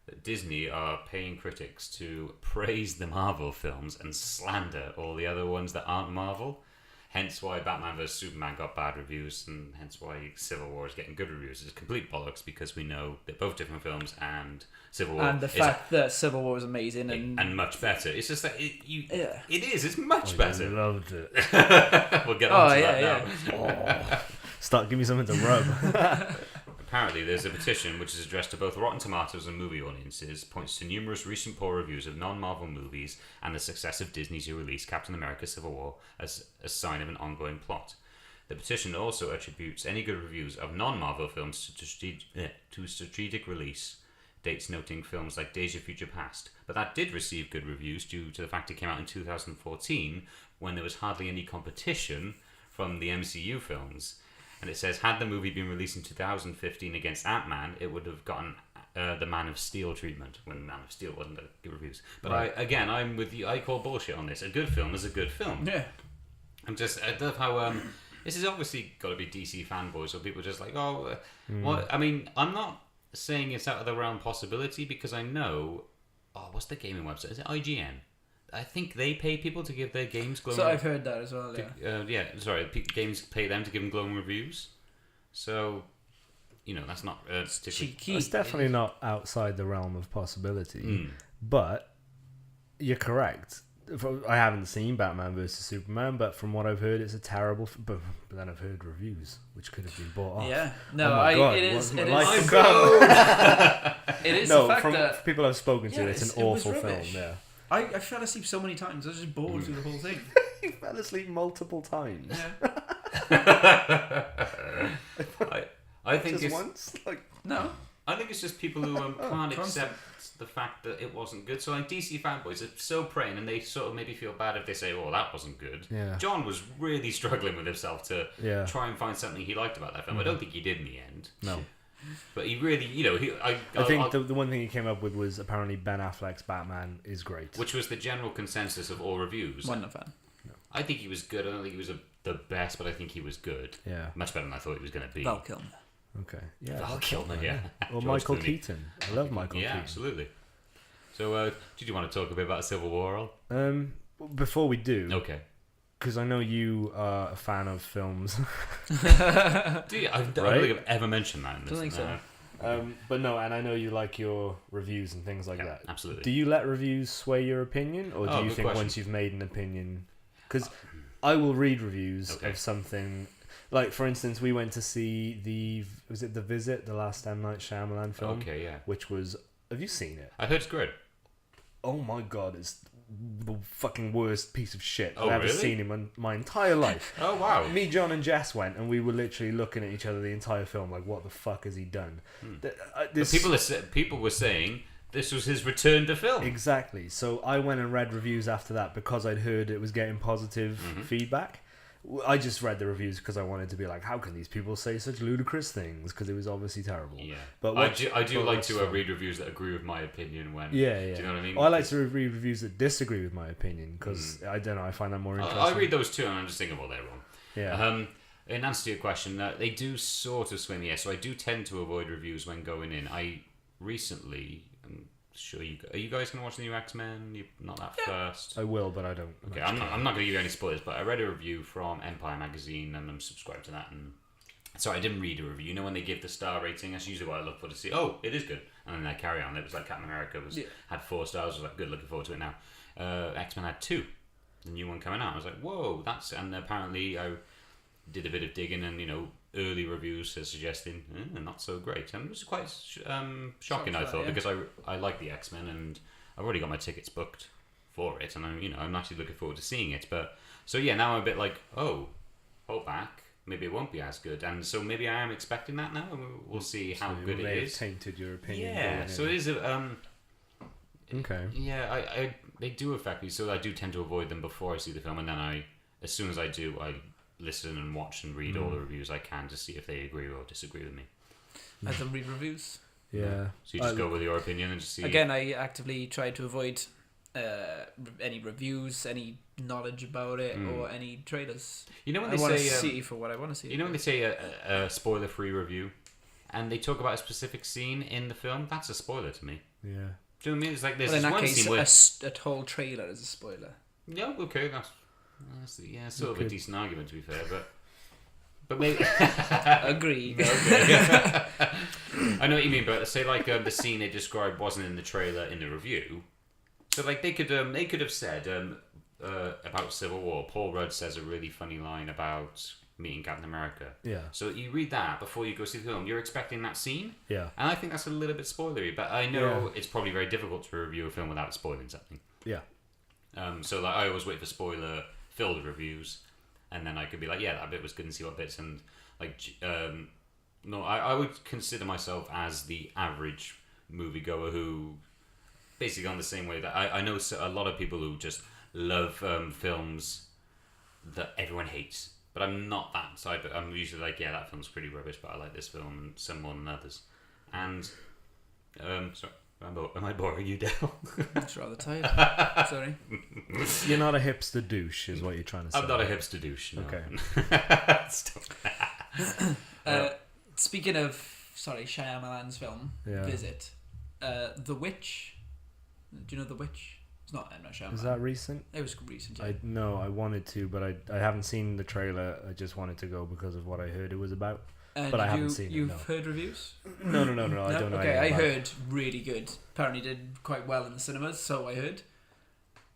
that Disney are paying critics to praise the Marvel films and slander all the other ones that aren't Marvel. Hence why Batman vs Superman got bad reviews, and hence why Civil War is getting good reviews. It's complete bollocks because we know they're both different films, and Civil War And the fact that Civil War was amazing and much better. It's just that Yeah. it is. It's much I better. loved it. We'll get on to that now. Oh. Start, give me something to rub. Apparently, there's a petition which is addressed to both Rotten Tomatoes and movie audiences, points to numerous recent poor reviews of non-Marvel movies and the success of Disney's release Captain America Civil War as a sign of an ongoing plot. The petition also attributes any good reviews of non-Marvel films to strategic release dates, noting films like Days of Future Past. But that did receive good reviews due to the fact it came out in 2014 when there was hardly any competition from the MCU films. And it says, had the movie been released in 2015 against Ant-Man, it would have gotten the Man of Steel treatment, when Man of Steel wasn't good reviews. But Right. I'm with you. I call bullshit on this. A good film is a good film. Yeah. I love how this is obviously got to be DC fanboys, so people are just like, what? I mean, I'm not saying it's out of the realm possibility because I know. Oh, what's the gaming website? Is it IGN? I think they pay people to give their games glowing. So I've heard that as well. Yeah. Games pay them to give them glowing reviews. So, that's not particularly. Cheeky. It's definitely not outside the realm of possibility. Mm. But you're correct. I haven't seen Batman vs Superman, but from what I've heard, it's a terrible. But then I've heard reviews, which could have been bought off. Yeah. No, Oh my God, it is. what's It my life is. become? It is No, the fact from that people I've spoken to, Yeah, it's an it was awful film. rubbish. Yeah, I fell asleep so many times. I was just bored through the whole thing. you fell asleep multiple times. Yeah. I think Just it's. once, like No. I think it's just people who can't constant. accept the fact that it wasn't good. So like DC fanboys are so praying, and they sort of maybe feel bad if they say, "Oh, that wasn't good." Yeah. John was really struggling with himself to Yeah. try and find something he liked about that film. I don't think he did in the end. no. But he really, I think the one thing he came up with was apparently Ben Affleck's Batman is great. which was the general consensus of all reviews. Wasn't a fan. I think he was good. I don't think he was the best, but I think he was good. Yeah. Much better than I thought he was going to be. Val Kilmer. Okay. Yeah. Val that's Kilmer, fine, yeah. Or George Michael Clooney. Keaton. I love Michael Yeah, Keaton. absolutely. So, did you want to talk a bit about Civil War? Al? Before we do, Okay. because I know you are a fan of films. Do you? I don't Right? think I've ever mentioned that in this. Don't think so. But no, and I know you like your reviews and things like Yeah, that. absolutely. Do you let reviews sway your opinion, or do Oh, you good think question. once you've made an opinion? Because I will read reviews Okay. of something. Like, for instance, we went to see was it The Visit, the last M. Night Shyamalan film? Okay, yeah. Which was, have you seen it? I heard it's good. Oh my god, it's the fucking worst piece of shit Oh, I've ever really? seen in my entire life. Oh, wow. Me, John, and Jess went, and we were literally looking at each other the entire film, like, what the fuck has he done? But This, people were saying this was his return to film. exactly. So I went and read reviews after that because I'd heard it was getting positive feedback. I just read the reviews because I wanted to be like, how can these people say such ludicrous things? Because it was obviously terrible. Yeah, But I watch- do but like watch to some. read reviews that agree with my opinion. When Yeah, do you know what I mean? I like to read reviews that disagree with my opinion because I don't know, I find that more interesting. I read those too, and I'm just thinking, well, they're wrong. Yeah. In answer to your question, they do sort of swim, yeah. So I do tend to avoid reviews when going in. I recently, I'm sure are you guys going to watch the new X-Men? You're not that first. I will, but I don't. Okay, I'm not going to give you any spoilers, but I read a review from Empire Magazine, and I'm subscribed to that. And so I didn't read a review. You know, when they give the star rating, that's usually what I look for to see. Oh, it is good, and then I carry on. It was like Captain America had 4 stars. I was like, good, looking forward to it now. X-Men had 2. The new one coming out. I was like, whoa, that's. And apparently, I did a bit of digging, and early reviews are suggesting not so great, and it was quite shocking. I thought because I like the X-Men, and I've already got my tickets booked for it, and I'm actually looking forward to seeing it. But so yeah, now I'm a bit like, oh, hold back. Maybe it won't be as good, and so maybe I am expecting that now, and we'll see how good it may is. have tainted your opinion. Yeah, going so in. it is. Okay. Yeah, they do affect me. So I do tend to avoid them before I see the film, and then as soon as I do, I listen and watch and read all the reviews I can to see if they agree or disagree with me. I don't read reviews. Yeah. So you just go with your opinion and just see. Again, I actively try to avoid any reviews, any knowledge about it, or any trailers. You know when I they want to say see for what I want to see. you know when they say a spoiler-free review, and they talk about a specific scene in the film, that's a spoiler to me. Yeah. Do you know what I mean? It's like there's Well, in this that one case, scene where a whole trailer is a spoiler. yeah, okay, that's sort of a decent argument to be fair, but maybe Agreed. okay. I know what you mean, but say like the scene they described wasn't in the trailer in the review, so like they could have said about Civil War. Paul Rudd says a really funny line about meeting Captain America. Yeah. So you read that before you go see the film. You're expecting that scene, Yeah. and I think that's a little bit spoilery. But I know it's probably very difficult to review a film without spoiling something. Yeah. So like I always wait for spoiler-filled reviews, and then I could be like, yeah, that bit was good, and see what bits. And like, no, I would consider myself as the average moviegoer who, basically, on the same way that I know a lot of people who just love films that everyone hates. But I'm not that side. But I'm usually like, yeah, that film's pretty rubbish, but I like this film and some more than others. And sorry, am I boring you, Dale? It's rather tired. Sorry. You're not a hipster douche, is what you're trying to say. I'm not a hipster douche. No. Okay. Speaking of, Shyamalan's film, Visit, The Witch. Do you know The Witch? It's not M. Night Shyamalan. Is that recent? It was recent. Yeah. I wanted to, but I haven't seen the trailer. I just wanted to go because of what I heard it was about. But I haven't seen it. You've heard reviews? No. I don't know. Okay, I anything about it. heard really good. Apparently did quite well in the cinemas, so I heard.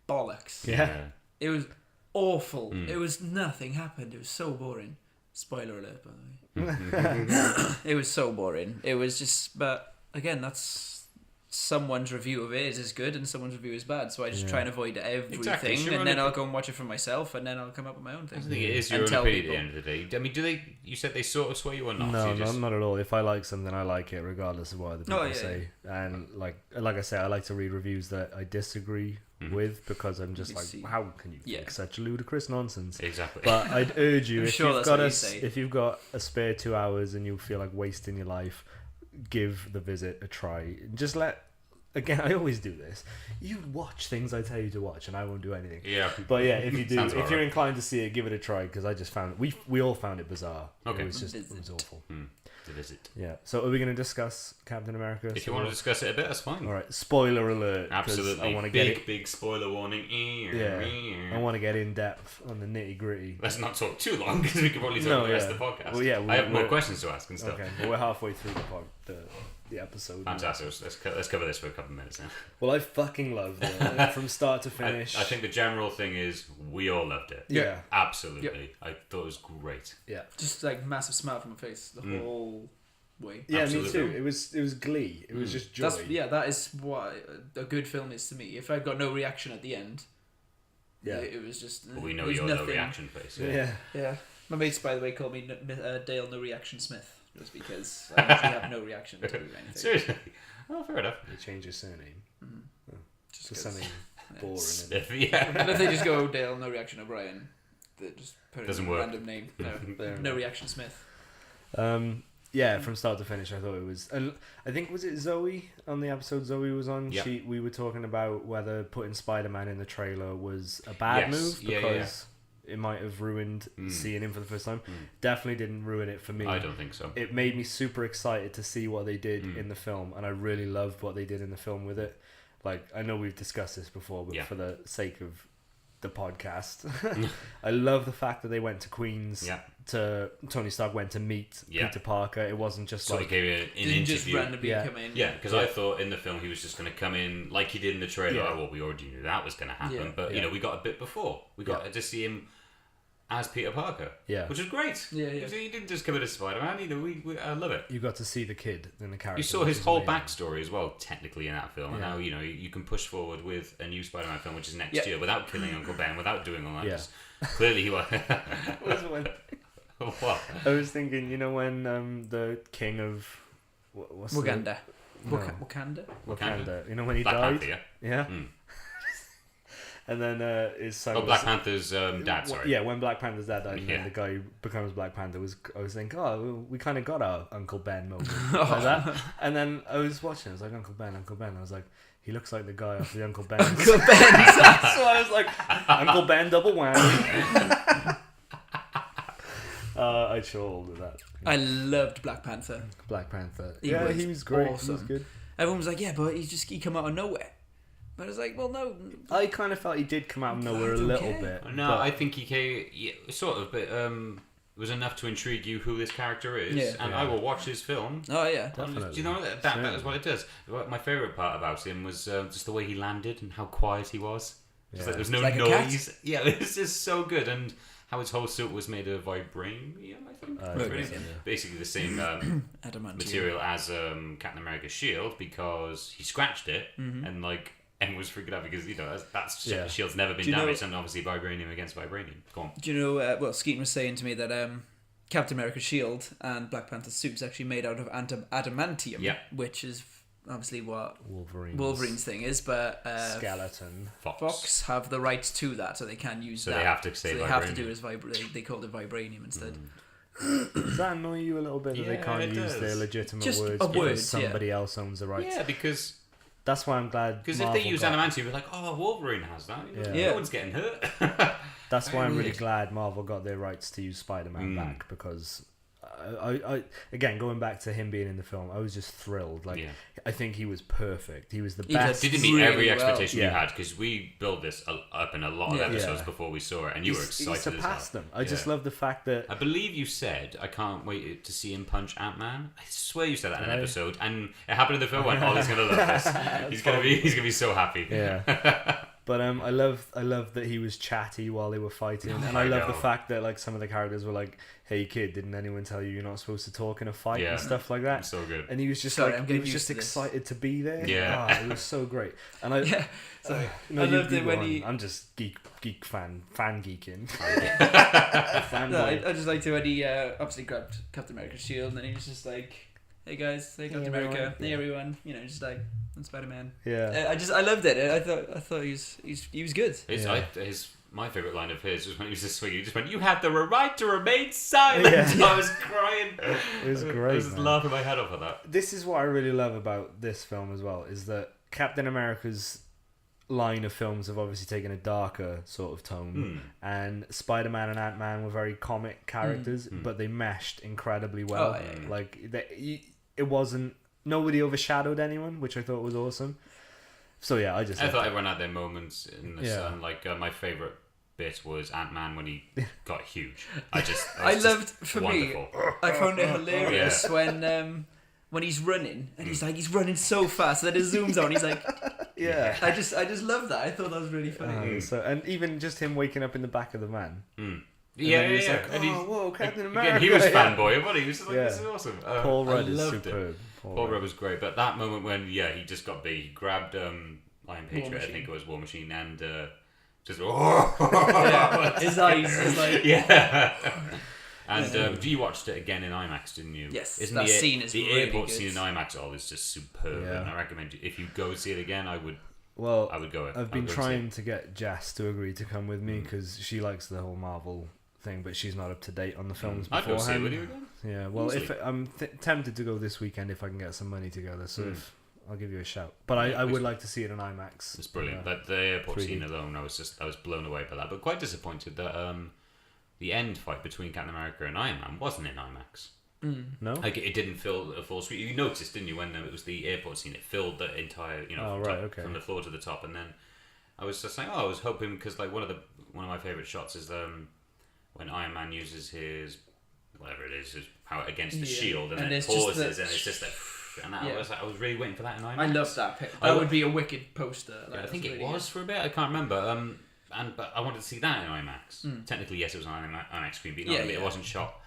Bollocks. Yeah. It was awful. It was nothing happened. It was so boring. Spoiler alert, by the way. It was so boring. It was just, but again, that's someone's review of it is good and someone's review is bad. So I just try and avoid everything, Exactly. Sure, and then I'll go and watch it for myself, and then I'll come up with my own thing. I think it is your And own tell opinion at people. the end of the day. I mean, do they? You said they sort of sway you or not? No, You just- not at all. If I like something, I like it, regardless of what other people Oh, yeah, say. And like I say, I like to read reviews that I disagree with because I'm just You like, see. how can you think such ludicrous nonsense? Exactly. But I'd urge you, I'm if sure you've that's got what you say. if you've got a spare 2 hours and you feel like wasting your life, give The Visit a try. Just again, I always do this. You watch things I tell you to watch, and I won't do anything. Yeah. But yeah, if you do, Sounds if about you're right. inclined to see it, give it a try because I just found we all found it bizarre. Okay. It was just Visit. it was awful. The Visit. Yeah. So are we going to discuss Captain America? If you want to discuss it a bit, that's fine. All right. Spoiler alert. 'cause Absolutely. I want to get it. Big spoiler warning. Yeah. I want to get in depth on the nitty gritty. Let's not talk too long because we could probably talk the rest of the podcast. Well, yeah, I have more we're- questions to ask and stuff. Okay. Well, we're halfway through the episode. Fantastic. Let's cover this for a couple of minutes then. Well, I fucking loved it from start to I finish. think the general thing is we all loved it. Yeah. Absolutely. I thought it was great. Yeah. Just like massive smile from my face the whole way. Yeah, Absolutely. me too. It was glee. It was just joy. That is what a good film is to me. If I've got no reaction at the end, Yeah. it was just. But we know it was you're nothing. no reaction face. Yeah. Yeah, my mates, by the way, call me Dale No Reaction Smith, just because I usually have no reaction to anything. Seriously. Oh, fair enough. You change your surname. Just To 'cause- something boring. innit? Smith, yeah. And if they just go Dale No Reaction O'Brien, they just put Doesn't in a work. random name. Fair No enough. Reaction Smith. Yeah, from start to finish, I thought it was. And I think was it Zoe on the episode Zoe was on. Yeah. We were talking about whether putting Spider-Man in the trailer was a bad Yes. move Yeah, because it might have ruined seeing him for the first time. Definitely didn't ruin it for me. I don't think so. It made me super excited to see what they did in the film, and I really loved what they did in the film with it. Like, I know we've discussed this before, but Yeah. for the sake of the podcast, I love the fact that they went to Queens. Yeah. To Tony Stark went to meet Yeah. Peter Parker. It wasn't just So he like gave it an Didn't just interview. randomly Yeah. come in. Yeah, because I thought in the film he was just going to come in like he did in the trailer. Yeah. Oh, well, we already knew that was going to happen. Yeah. But, you Yeah. know, we got a bit before. We got to see him as Peter Parker. Yeah. Which was great. Yeah, yeah. He didn't just come in as Spider-Man. You know, I love it. you got to see the kid in the character. You saw which his is whole amazing. backstory as well, technically, in that film. And Yeah. now, you know, you can push forward with a new Spider-Man film, which is next Yeah. year, without killing Uncle Ben, without doing all that. Yeah. 'Cause clearly he was... Was when- What? I was thinking, you know, when the king of what's Wakanda. No. Wakanda. Wakanda. You know when he Black died. Panther, yeah? Yeah. Mm. And then his son. Oh, Black Panther's dad. Sorry. Yeah, when Black Panther's dad died, and Yeah. then the guy who becomes Black Panther I was thinking, oh, we kind of got our Uncle Ben moment like that. And then I was watching, I was like, Uncle Ben. I was like, he looks like the guy off the Uncle Ben. Uncle Ben. So I was like, Uncle Ben double whammy. I'd show all of that. I loved Black Panther. Black Panther. He was great. awesome. He was good. Everyone was like, yeah, but he come out of nowhere. But I was like, well, no. I kind of felt he did come out of nowhere a don't little care. bit. No, but I think he came, yeah, sort of, but it was enough to intrigue you who this character is, Yeah. and Yeah. I will watch his film. Oh, yeah. Definitely. Do you know that is what it does? My favourite part about him was just the way he landed and how quiet he was. Just like there's no Like a cat? noise. Yeah, this is so good, and how his whole suit was made of vibranium, I think. Vibranium, yeah. Basically the same Adamantium. material as Captain America's shield, because he scratched it and like everyone was freaking out because that's Yeah. shield's never been Do you know- damaged, and obviously vibranium against vibranium. Go on. Do you know, well, Skeeton was saying to me that Captain America's shield and Black Panther's suit's actually made out of adamantium, Yeah. which is obviously what Wolverine's thing is, but skeleton. Fox have the rights to that, so they can use So that. they have to say so they have to vibranium. do it as they call it vibranium instead. Does that annoy you a little bit that they Yeah, can't it use does. their legitimate Just words a because word, somebody else owns the rights? Yeah, because That's why I'm glad. if Marvel they use got- adamantium, we're like, oh, Wolverine has that. Yeah. No one's getting hurt. That's why I'm really weird. glad Marvel got their rights to use Spider-Man back, because I again, going back to him being in the film, I was just thrilled. Like, Yeah. I think he was perfect. He was the He best. Did it meet Really every well. expectation you Yeah. had? Because we built this up in a lot of Yeah. episodes Yeah. before we saw it, and you were He excited as well. surpassed them. I just Yeah. love the fact that I believe you said, I can't wait to see him punch Ant-Man. I swear you said that in an Did I? episode, and it happened in the film. I went, oh, he's gonna love this. he's gonna be so happy. yeah. But I love that he was chatty while they were fighting, and I I love the know. fact that like some of the characters were like, "Hey kid, didn't anyone tell you you're not supposed to talk in a fight Yeah. and stuff like that?" So good. And he was just Sorry, I'm like, he getting was used just to this. excited to be there. Yeah. Ah, it was so great. And I, Yeah, sorry. no, I you- loved you it go when on. he. I'm just geek fan geeking. No, I just liked it when he obviously grabbed Captain America's shield, and then he was just like, "Hey guys, hey Captain everyone." America, hey Yeah. everyone," just like, "I'm Spider-Man." Yeah. I loved it. I thought he was good. Yeah. My favourite line of his was when he was just swinging. He just went, "You have the right to remain silent." Yeah. I was crying. It was I great. was just man. laughing my head off at that. This is what I really love about this film as well, is that Captain America's line of films have obviously taken a darker sort of tone, and Spider-Man and Ant-Man were very comic characters, but they meshed incredibly well. Oh, yeah. Like it wasn't, nobody overshadowed anyone, which I thought was awesome. So yeah, I I loved thought it. everyone had their moments in the Yeah. sun. Like my favourite bit was Ant-Man when he got huge. I I was loved, just for wonderful. me, I found it hilarious when he's running and he's running so fast that it zooms on. He's like, Yeah. I just love that. I thought that was really funny. So and even just him waking up in the back of the van. Yeah, then he was yeah. like, And he's- "Oh, whoa, Captain again, America!" he was Yeah. fanboy, wasn't he? He was just like, Yeah. "This is awesome." Paul I Rudd is loved it. superb. Paul Rudd was great, but that moment when he just got big, he grabbed Iron Patriot, I Machine. think it was War Machine, and just Yeah, his eyes is like, yeah. And you watched it again in IMAX, didn't you? Yes, Isn't that the, scene is the really airport good. scene in IMAX? Oh, it's just superb, Yeah. and I recommend you, if you go see it again, I would Well, go. I've been trying to get Jess to agree to come with me because she likes the whole Marvel thing, but she's not up to date on the films I'd go see it beforehand. with you again. Yeah, well, Easily. if I'm tempted to go this weekend if I can get some money together, so if I'll give you a shout. But Yeah, I we would should- like to see it in IMAX. It's brilliant. Yeah. But the airport 3D. scene alone, I was blown away by that. But quite disappointed that the end fight between Captain America and Iron Man wasn't in IMAX. No? Like it didn't fill a full screen. You noticed, didn't you, when it was the airport scene? It filled the entire, Oh, from, right, top, okay. from the floor to the top. And then I was just like, I was hoping, because like one of my favorite shots is when Iron Man uses his whatever it is, his power against the Yeah. shield, and And then it's just pauses, the- and it's just like, and that Yeah. I was really waiting for that in IMAX. I love that pic. I That lo- would be a wicked poster. Yeah, I Like, think that's it really was for a bit. I can't remember. But I wanted to see that in IMAX. Technically, yes, it was on IMAX screen, but Yeah, it yeah. wasn't shot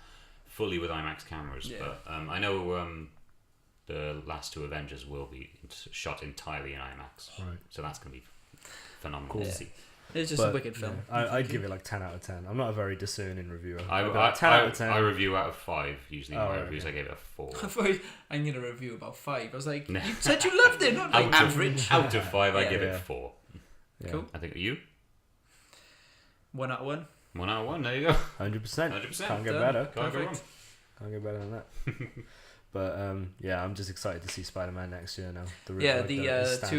fully with IMAX cameras. Yeah. But I know the last two Avengers will be shot entirely in IMAX. Right. So that's going to be phenomenal Cool. to Yeah. see. It's just a wicked film. Yeah, I'd give it like 10 out of 10. I'm not a very discerning reviewer. I, I'd be like 10 out of 10. I review out of 5 usually. In Oh, my right, reviews, okay. I gave it a 4. I thought I'm gonna review about 5. I was like, No. you said you loved it, not like Out average. of 5, I Yeah. give Yeah. it 4. Yeah. Cool. I think you. 1 out of 1. 1 out of 1. There you go. 100%. 100%. Can't get Done. better. Can't go wrong. Perfect. Can't get better than that. But yeah, I'm just excited to see Spider-Man next year now. The 2 two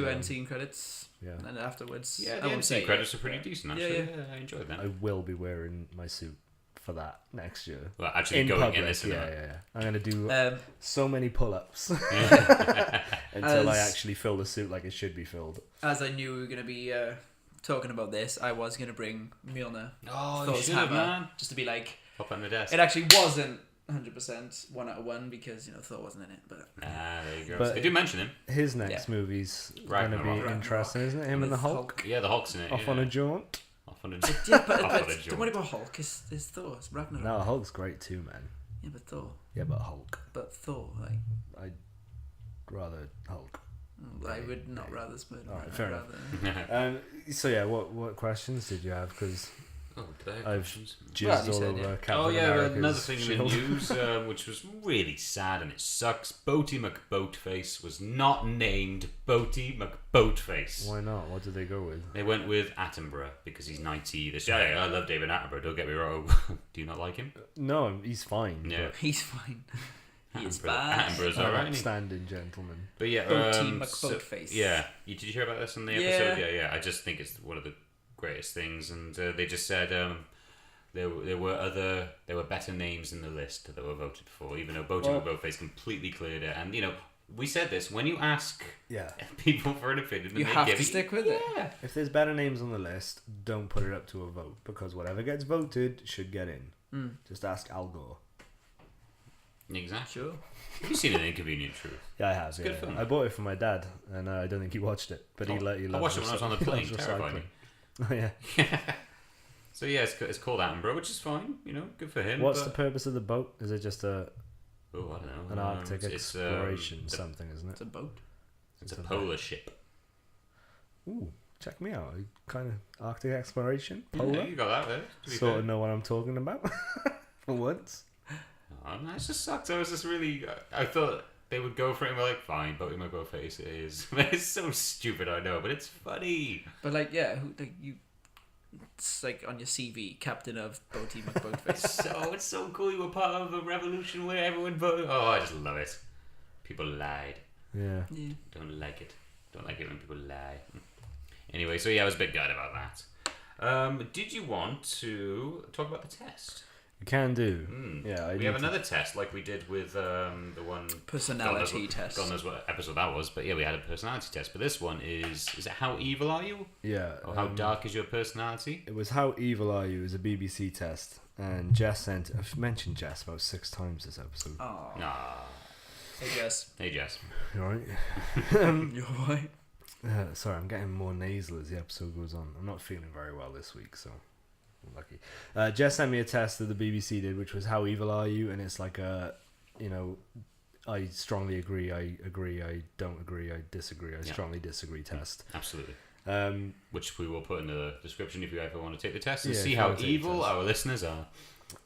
standalone. end scene credits, Yeah. and afterwards. Yeah, I the won't MC say credits it. are pretty decent, Yeah, actually. yeah. I enjoyed that. I will be wearing my suit for that next year. Well, actually In going public, in this yeah. I'm gonna do Um, so many pull-ups until I As- actually fill the suit like it should be filled. as I knew we were going to be talking about this, I was going to bring Mjolnir. Oh, you Thor's should have, hammer, man. just to be like, Pop on the desk. it actually wasn't 100% 1 out of 1 because Thor wasn't in it, but There you go. But- They do mention him. His next movie's gonna be Ragnarok. interesting, isn't it? Him and the With Hulk Yeah, the Hulk's in it. off yeah. on a jaunt. Off on a yeah, but, Off on a but don't jaunt. worry about Hulk. It's Thor. It's Ragnarok. No, Hulk's great too, man. Yeah, but Thor. Yeah, but Hulk. But Thor, like, I'd rather Hulk. I would not rather Spider-Man. Alright, I'd fair enough. rather- So yeah, what questions did you have? Because Oh, did I have I've questions? jizzed Well, you all said, over yeah. Captain Oh yeah, America's another thing in the shield. news, which was really sad and it sucks. Boaty McBoatface was not named Boaty McBoatface. Why not? What did they go with? They went with Attenborough because he's 90 this year. I love David Attenborough, don't get me wrong. Do you not like him? No, he's fine. Yeah. He's fine. He is Attenborough- bad. Attenborough's But alright. isn't he? upstanding gentleman. But yeah, Boaty so- McBoatface. yeah. Did you hear about this on the Yeah. episode? Yeah. I just think it's one of the greatest things, and they just said there were better names in the list that were voted for, even though Boaty McBoatface completely cleared it. And we said this when you ask Yeah. people for an opinion, You they have give to stick with it. Yeah. If there's better names on the list, don't put it up to a vote because whatever gets voted should get in. Just ask Al Gore. Exactly. Sure. Have you seen An Inconvenient Truth? Yeah, I have. good Yeah. film. I bought it for my dad, and I don't think he watched it, but he I loves watched it when I was on the he plane. loves Terrified me. recycling. Oh, yeah. So yeah, it's called Attenborough, which is fine. Good for him. What's the but... purpose of the boat? Is it just Oh, I don't know. an Arctic it's, exploration something, isn't it? It's a boat. It's a polar ship. Ooh, check me out. Kind of Arctic exploration, Yeah, polar. you got that there. To be Sort fair. of know what I'm talking about for once. Oh, no, it just sucks. I was just really. I thought they would go for it and be like, fine, Boaty McBoatface it is. It's so stupid, I know, but it's funny. But like, yeah, it's like on your CV, captain of Boaty McBoatface. It's so cool. You were part of a revolution where everyone voted. Oh, I just love it. People lied. Yeah. Yeah. Don't like it. Don't like it when people lie. Anyway, so yeah, I was a bit gutted about that. Did you want to talk about the test? You can do. Yeah. We have another test like we did with the one Personality test. God knows what episode that was, but yeah, we had a personality test. But this one is it how evil are you? Yeah. Or how dark is your personality? It was How Evil Are You? It was a BBC test. And Jess sent... I've mentioned Jess about 6 times this episode. Oh. Nah. Hey, Jess. Hey Jess. You alright? You're right. Sorry, I'm getting more nasal as the episode goes on. I'm not feeling very well this week, so... I'm lucky. Jess sent me a test that the BBC did, which was How Evil Are You? And it's like a... I strongly agree, I don't agree, I disagree, I strongly disagree test. Absolutely. Um, Which we will put in the description if you ever want to take the test and Yeah, see if you how wanna take the evil test. our listeners are.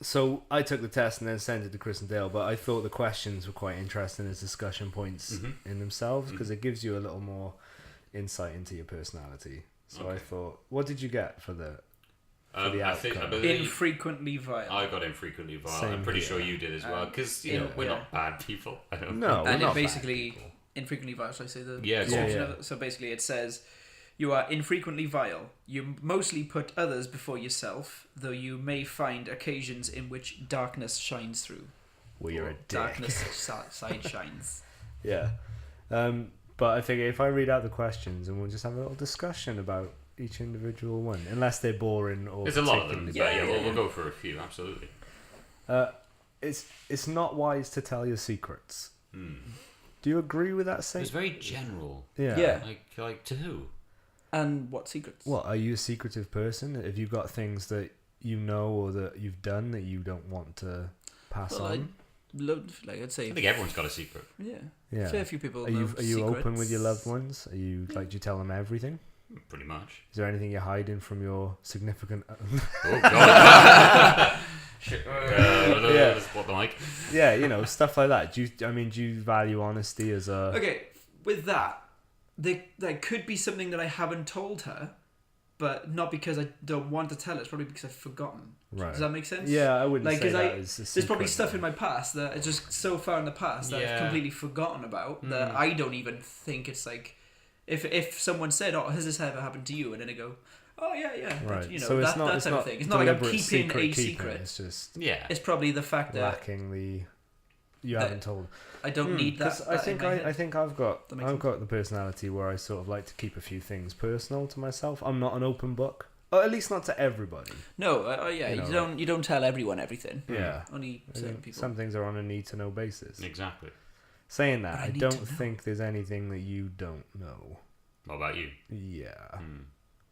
So I took the test and then sent it to Chris and Dale, but I thought the questions were quite interesting as discussion points in themselves because it gives you a little more insight into your personality. So I thought, what did you get for the the I outcome? believe Infrequently vile. I got infrequently vile. Same I'm pretty here. sure you did as well because yeah, we're yeah. not bad people. I don't No, we're and not it bad basically people. infrequently vile. Shall I say the Yeah, description yeah. of it? So basically, it says you are infrequently vile. You mostly put others before yourself, though you may find occasions in which darkness shines through. Well, you're a dick. Darkness side shines. Yeah. But I figure if I read out the questions and we'll just have a little discussion about each individual one, unless they're boring or There's a lot of them, but particularly yeah, we'll go for a few, absolutely. bad. It's not wise to tell your secrets. Do you agree with that It's statement? very general. Yeah. Yeah. Like to who? And what secrets? What, are you a secretive person? Have you got things that you know or that you've done that you don't want to pass Well, on? I'd say. I think everyone's got a secret. Yeah. Yeah. Fair few people. Are you know open with your secrets. loved ones? Are you like, do you tell them everything? Pretty much. Is there anything you're hiding from your significant? Oh god. Shit. Yeah. Let's put the mic. Yeah, stuff like that. Do you value honesty as a? Okay, with that, there could be something that I haven't told her, but not because I don't want to tell it. It's probably because I've forgotten. Right. Does that make sense? Yeah, I wouldn't Like, say 'cause that is a There's probably secret, stuff though. in my past that is just so far in the past that I've Yeah. completely forgotten about that I don't even think it's like if someone said, "Oh, has this ever happened to you?" and then I go, "Oh yeah," Right. but, you know, So it's that, not, that it's type not of thing. It's not like I'm deliberate keeping a keeping, secret. It's just Yeah. It's probably the fact that lacking the. You that haven't told. I don't need that. 'Cause I think in my head. I think I've got That makes sense. the personality where I sort of like to keep a few things personal to myself. I'm not an open book, or at least not to everybody. No, yeah, You you, know, don't tell everyone everything. Yeah. Only certain people. Some things are on a need to know basis. Exactly. Saying that, But I I need don't to know. think there's anything that you don't know. What about you? Yeah.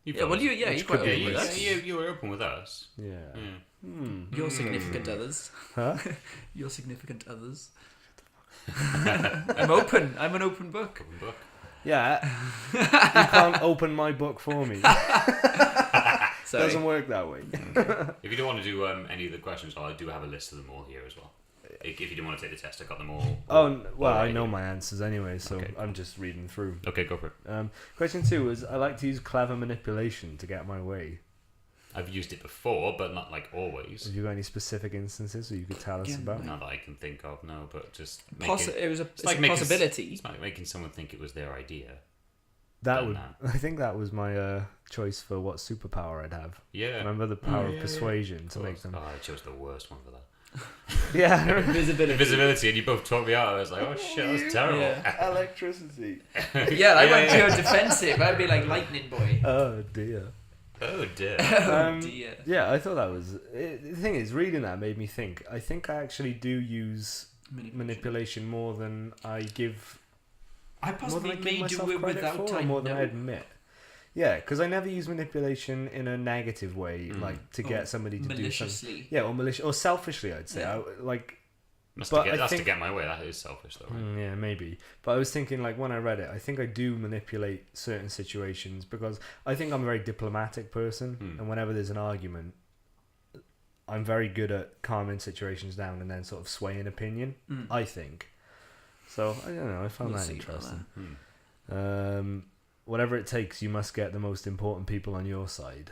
You've Yeah, told well, us. you're Which quite could Yeah, be open with worse. us. you were open with us. Yeah. Yeah. Your significant others. Huh? Your significant others. I'm open. I'm an open book. Open book. Yeah. You can't open my book for me. Sorry. Doesn't work that way. If you don't want to do any of the questions, I do have a list of them all here as well. If you didn't want to take the test, I got them all. Well, I already. know my answers anyway, so Okay. I'm just reading through. Okay, go for it. Question 2 is: I like to use clever manipulation to get my way. I've used it before, but not like always. Have you got any specific instances that you could tell us Again, about? Not that I can think of, no, but just It was it's a like making possibility. It's like making someone think it was their idea. That Done would. that. I think that was my choice for what superpower I'd have. Yeah. Remember the power yeah, of persuasion to Of make course. them. Oh, I chose the worst one for that. Yeah. Invisibility. Invisibility, and you both talked me out. I was like, oh shit, that's terrible. Yeah. Electricity. Yeah, I went Yeah. pure defensive. I'd be like lightning boy. Oh dear. Oh dear. Oh dear. Yeah, I thought that was. The thing is, reading that made me think. I think I actually do use manipulation more than I give. I More possibly than I give may do myself it credit without for, or time. more than I admit. Yeah, because I never use manipulation in a negative way, like to get somebody to do something. maliciously. Yeah, or malicious, or selfishly, I'd say. Yeah. But That's I to get my way. That is selfish, though. Right? Yeah, maybe. But I was thinking, like, when I read it, I think I do manipulate certain situations because I think I'm a very diplomatic person, and whenever there's an argument, I'm very good at calming situations down and then sort of swaying opinion, I think. So, I don't know, I found We'll that see about interesting. Whatever it takes, you must get the most important people on your side.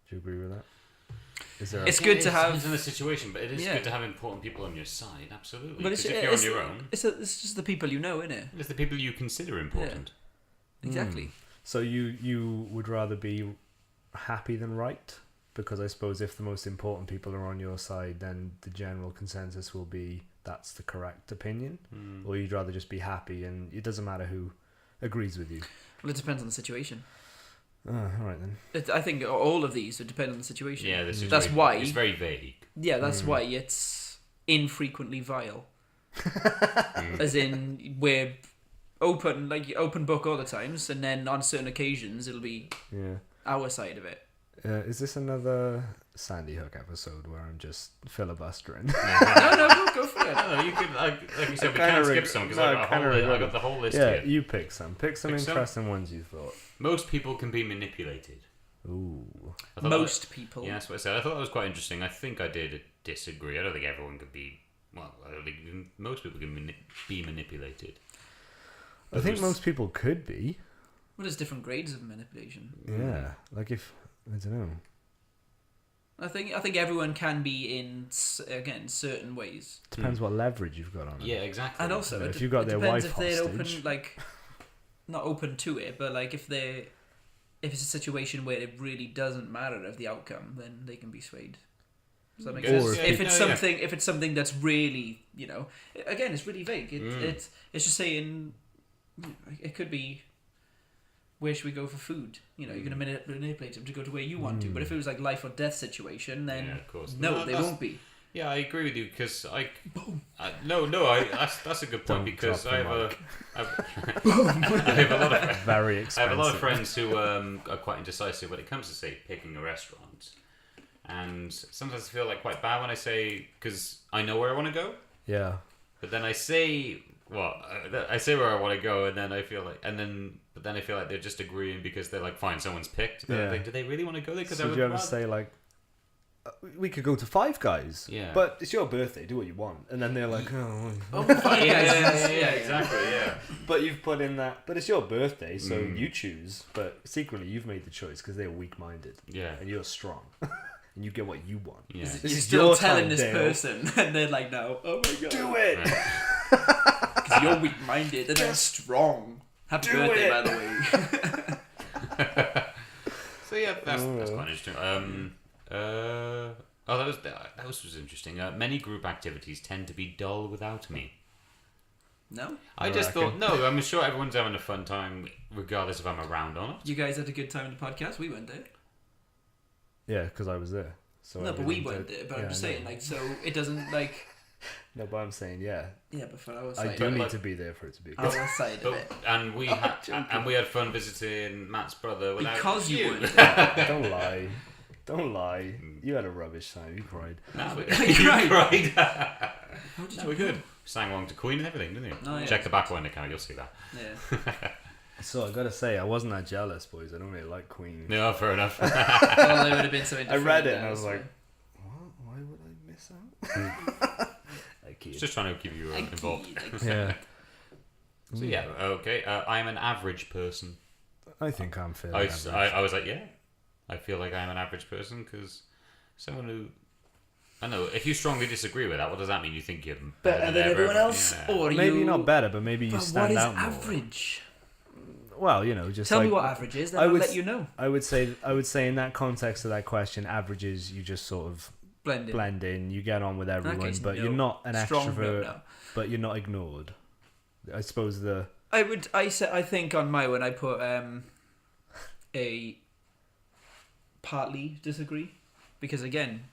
Do you agree with that? Is there It's good to It have. depends on the situation, but it is Yeah. good to have important people on your side. Absolutely. But Because it's, if you're on it's, your own, it's just the people you know, innit? it's the people you consider important. Exactly. So you would rather be happy than right? Because I suppose if the most important people are on your side, then the general consensus will be that's the correct opinion. Or you'd rather just be happy and it doesn't matter who agrees with you. Well, it depends on the situation. All right then. I think all of these would depend on the situation. Yeah, this is That's why. it's very vague. Yeah, that's why it's infrequently vile. As in, we're open book all the times, and then on certain occasions it'll be Yeah. our side of it. Is this another Sandy Hook episode where I'm just filibustering? No, go for it. No, you could, like you said, we kinda can't skip reg- some because no, I kinda got the whole list yeah, here. you pick some. Pick some Pick some? interesting ones you thought. Most people can be manipulated. Ooh. I thought Most people. Yeah, that's what I said. I thought that was quite interesting. I think I did disagree. I don't think everyone could be. Well, I don't think most people can be manipulated. I think most people could be. Well, there's different grades of manipulation. Yeah. Like if I don't know. I think everyone can be in again certain ways. Depends what leverage you've got on it. Yeah, exactly. And also, Yeah, it if you got it their depends wife if they're hostage. open, like not open to it, but like if it's a situation where it really doesn't matter of the outcome, then they can be swayed. Does that make Or sense? if If you- it's no, yeah. something, if it's something that's really, again, it's really vague. It's just saying, it could be. Where should we go for food? You're going to manipulate them to go to where you want to. But if it was like life or death situation, then Yeah, of course. no, No, they that's- won't be. Yeah, I agree with you because that's a good point Don't because drop I the have mic. I have a lot of Very I expensive. have a lot of friends who are quite indecisive when it comes to say picking a restaurant, and sometimes I feel like quite bad when I say because I know where I want to go, Yeah. but then I say I say where I want to go, and then I feel like but then I feel like they're just agreeing because they're like fine, someone's picked. They're Yeah. like, do they really want to go there? Because So I did would you ever rather- say like, we could go to Five Guys. Yeah. But it's your birthday. Do what you want. And then they're like, oh. Yeah, exactly. Yeah. But you've put in that. But it's your birthday, so you choose. But secretly, you've made the choice because they're weak-minded. Yeah. And you're strong. And you get what you want. Yeah. You're is still your telling time, this Dale. person, and they're like, no, oh my god, Do it. because you're weak-minded and I'm strong. Happy Do birthday, it. by the way. So yeah, that's quite interesting. That was interesting. Many group activities tend to be dull without me. No, I just thought, no, I'm sure everyone's having a fun time regardless if I'm around or not. you guys had a good time in the podcast. We weren't there. Yeah, because I was there. So No, but we weren't there. But I'm just saying, like, so it doesn't like. No, but I'm saying, yeah. Yeah, but for our I side, do of need it, to be there for it to be our good. side of it, And we had fun visiting Matt's brother without because you you. weren't there. Don't lie. Don't lie. You had a rubbish time. You cried. No, we You cried. How did No, you? we could. Sang along to Queen and everything, didn't you? Oh, yeah. Check the back one account, you'll see that. Yeah. So I gotta say, I wasn't that jealous, boys. I don't really like Queen. No, fair enough. Well, they would have been so. I read it and I indifferent, was so- like, what? Why would I miss out? I kid. Just trying to keep you involved. Yeah. So yeah, okay. I'm an average person. I think I'm fairly I average. was like, yeah. I feel like I'm an average person because someone who... I know, if you strongly disagree with that, what does that mean? You think you're better than everyone else, Yeah. or Maybe you... not better, but maybe you But stand what is out more. average? Well, you know, just Tell like, me what average is, then I I'll would let s- you know. I would say in that context of that question, averages you just sort of Blend in. blend in, you get on with everyone, case, but no. you're not an Strong, extrovert, no. but you're not ignored. I suppose the I think on my one I put a partly disagree, because again,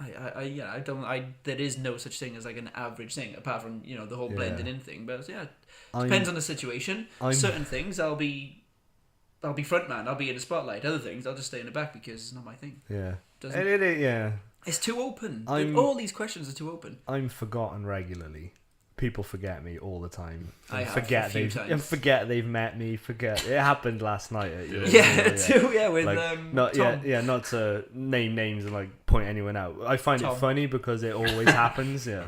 there is no such thing as like an average thing apart from, you know, the whole blending in thing. But yeah, depends on the situation. Certain things I'll be front man, I'll be in the spotlight. Other things I'll just stay in the back because it's not my thing. yeah. Doesn't Yeah. It's too open. I'm- All these questions are too open. I'm forgotten regularly. People forget me all the time. I have forget a few they've times. and forget they've met me. Forget it happened last night. At your Too. Yeah, with like, not Tom. not to name names and like point anyone out. I find Tom. it funny because it always happens. Yeah,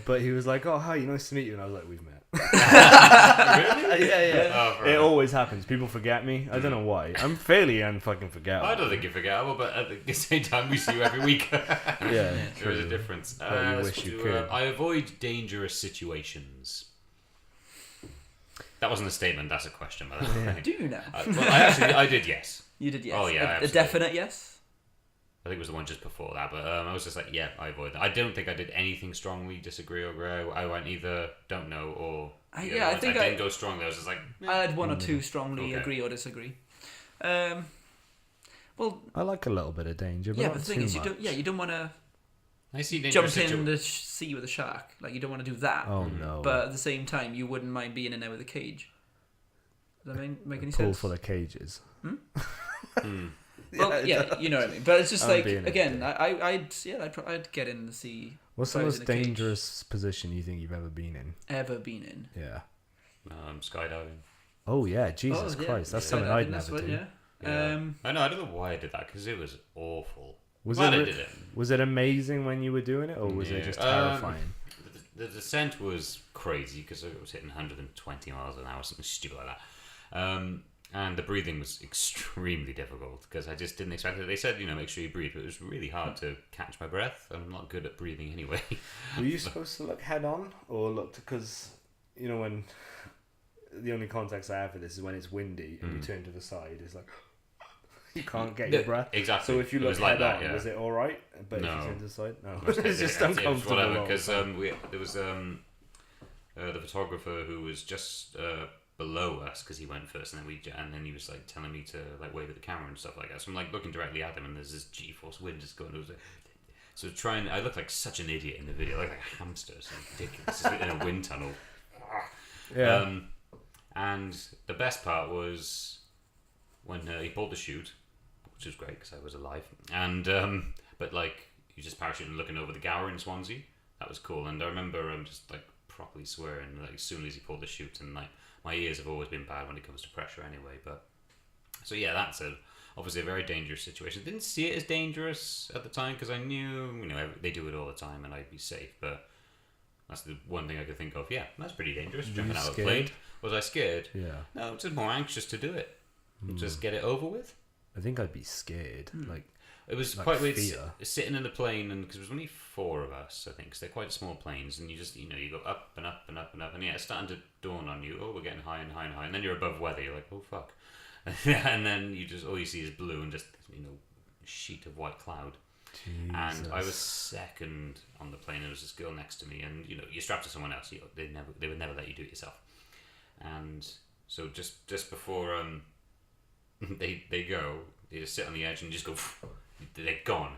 but he was like, "Oh, hi, nice to meet you," and I was like, "We've met." Really? Yeah. Oh, fair It enough. always happens. People forget me. I don't know why. I'm fairly unfucking forgettable. I don't think you're forgettable, but at the same time, we see you every week. Yeah, There is a true. difference. But you wish you could. I avoid dangerous situations. That wasn't a statement. That's a question, by the way. Do you now? I did. Yes. You did, yes. Oh, yeah, a absolutely. definite yes. I think it was the one just before that, but I was just like, yeah, I avoid that. I don't think I did anything strongly disagree or agree. I went either don't know or I the other ones. think I I- didn't go strongly. I was just like, I had one or two strongly Okay. agree or disagree. Well, I like a little bit of danger, but yeah, not but the thing too is, much. you don't want to I see jump dangerous in the sea with a shark. Like, you don't want to do that. Oh no! But at the same time, you wouldn't mind being in there with a cage. Does that make any pool sense? full of cages. Well, yeah, you know what I mean. But it's just I'm like, being a again, dick. I'd get in the sea. What's the if I was most in a cage. dangerous position you think you've ever been in? Ever been in? Yeah. skydiving. Oh yeah, Jesus Oh, yeah. Christ, that's Yeah, something I I'd think that's never what- do. yeah. Yeah. I know. I don't know why I did that because it was awful. Was Glad I it did it. was it amazing when you were doing it, or was it Yeah. just terrifying? The descent was crazy because it was hitting 120 miles an hour, something stupid like that. And the breathing was extremely difficult because I just didn't expect it. They said, make sure you breathe, but it was really hard to catch my breath. I'm not good at breathing anyway. Were you supposed to look head on, or look because when the only context I have for this is when it's windy and you turn to the side, it's like you can't get your breath. Exactly. So if you It look was like head that, on, yeah. was it all right? But if No. you turn to the side, no, It it's just was uncomfortable. whatever all the because time. there was the photographer who was just below us because he went first, and then he was like telling me to like wave at the camera and stuff like that. So I'm like looking directly at him, and there's this G-force wind just going. It was like, so I look like such an idiot in the video, like a hamster, so ridiculous, just in a wind tunnel. Yeah. And the best part was when he pulled the chute, which was great because I was alive. And but like you just parachuting looking over the Gower in Swansea, that was cool. And I remember just like properly swearing like as soon as he pulled the chute, and like my ears have always been bad when it comes to pressure anyway. But so yeah, that's it. obviously a very dangerous situation. Didn't see it as dangerous at the time because I knew, they do it all the time and I'd be safe. But that's the one thing I could think of. Yeah, that's pretty dangerous. Jumping out of a plane. Was I scared? Yeah. No, just more anxious to do it. Just get it over with. I think I'd be scared. Like, it was like quite weird fear. sitting in the plane, and because there was only 4 of us, I think, because they're quite small planes, and you just, you go up and up and up and up, and it's starting to dawn on you, oh, we're getting high and high and high, and then you're above weather, you're like, oh, fuck. And then all you see is blue and just, a sheet of white cloud. Jesus. And I was second on the plane, and there was this girl next to me, and, you're strapped to someone else, they would never let you do it yourself. And so just before they go, they just sit on the edge and just go, they're gone.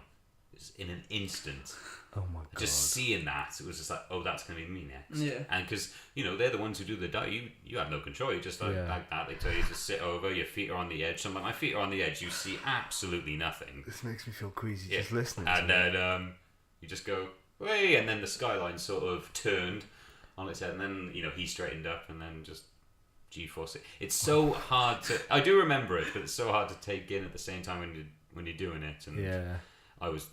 It's in an instant. Oh my god! Just seeing that, it was just like, oh, that's gonna be me next. Yeah. And because they're the ones who do the dive, you have no control. You just like that. They tell you to sit over. Your feet are on the edge. So I'm like, my feet are on the edge. You see absolutely nothing. This makes me feel queasy just listening. And then you just go, way, and then the skyline sort of turned on its head, and then he straightened up, and then just G-force it. It's so hard to. I do remember it, but it's so hard to take in at the same time when you're doing it. And I was,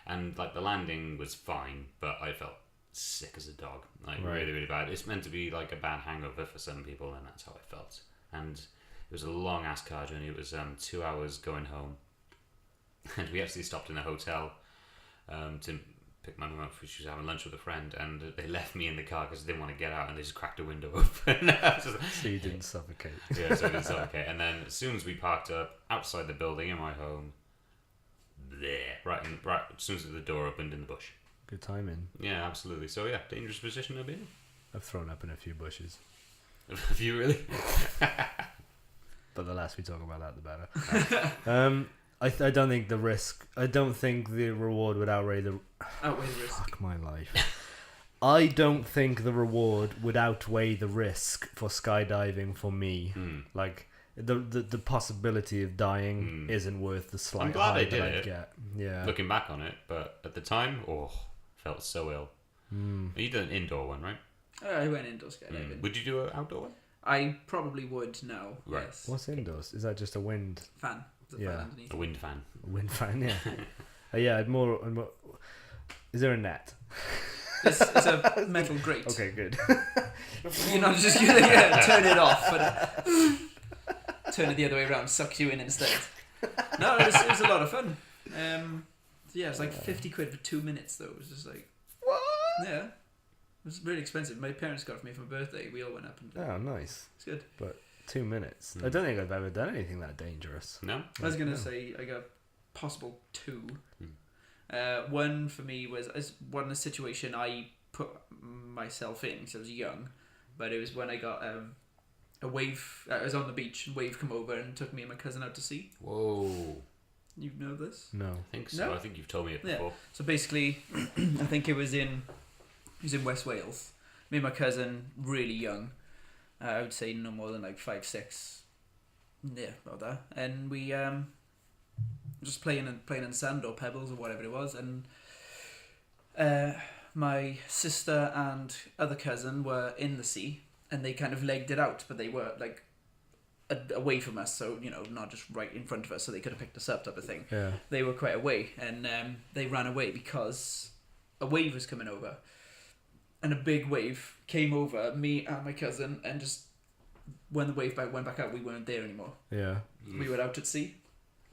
and like the landing was fine, but I felt sick as a dog, like really, really bad. It's meant to be like a bad hangover for some people, and that's how I felt. And it was a long ass car journey. It was 2 hours going home, and we actually stopped in a hotel to pick my mum up because she was having lunch with a friend, and they left me in the car because they didn't want to get out, and they just cracked the window open. So you didn't suffocate. Yeah, so I didn't suffocate. And then as soon as we parked up outside the building in my home, right as soon as the door opened, in the bush. Good timing. Yeah, absolutely. So yeah, dangerous position I've been in. I've thrown up in a few bushes. Have you really? But the less we talk about that, the better. I don't think the risk. I don't think the reward would outweigh the risk. Fuck my life. I don't think the reward would outweigh the risk for skydiving for me. Like the possibility of dying isn't worth the slight. I'm glad high I did that I'd it. get. Yeah. Looking back on it, but at the time, felt so ill. You did an indoor one, right? I went indoor skydiving. Would you do an outdoor one? I probably would now. Right. Yes. What's indoors? Is that just a wind? Fan. Fan underneath. A wind fan. A wind fan, yeah. Yeah, I'd more. Is there a net? It's a metal grate. Okay, good. You're not just gonna turn it off, but turn it the other way around, sucks you in instead. No, it was a lot of fun. Yeah, it's like 50 quid for 2 minutes though. It was just like, what? Yeah, it was really expensive. My parents got it for me for my birthday. We all went up and Oh, nice. It's good. But 2 minutes. I don't think I've ever done anything that dangerous. No. I was gonna say I got possible 2. One for me was a situation I put myself in because I was young, but it was when I got a wave. I was on the beach and wave come over and took me and my cousin out to sea. Whoa. You know this? No. I think so. No? I think you've told me it before. Yeah. So basically, I think it was in West Wales. Me and my cousin, really young. I would say no more than like 5, 6. Yeah, about that. And we just playing in sand or pebbles or whatever it was. And my sister and other cousin were in the sea, and they kind of legged it out, but they were like away from us, so not just right in front of us, so they could have picked us up, type of thing. Yeah. They were quite away, and they ran away because a wave was coming over, and a big wave came over me and my cousin, and just when the wave went back out, we weren't there anymore. Yeah. We were out at sea.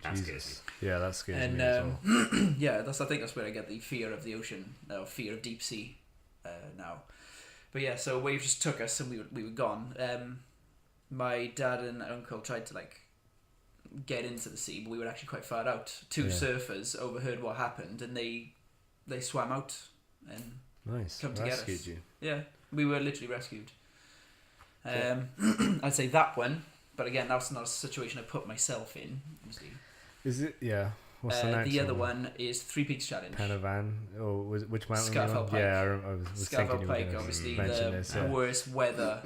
That scares Jesus. Yeah, that scares And me as well. yeah, I think that's where I get the fear of the ocean, fear of deep sea, now. But yeah, so a wave just took us, and we were gone. My dad and uncle tried to get into the sea, but we were actually quite far out. Two surfers overheard what happened, and they swam out and Nice. come to get us. Rescued you. Yeah, we were literally rescued. I'd say that one, but again, that's not a situation I put myself in. Obviously. Is it? Yeah. What's the next The other one is Three Peaks Challenge. Penavan, or which mountain? Scafell Pike. Yeah, I was thinking Scafell you were Pike, gonna obviously mention the this, yeah. worst weather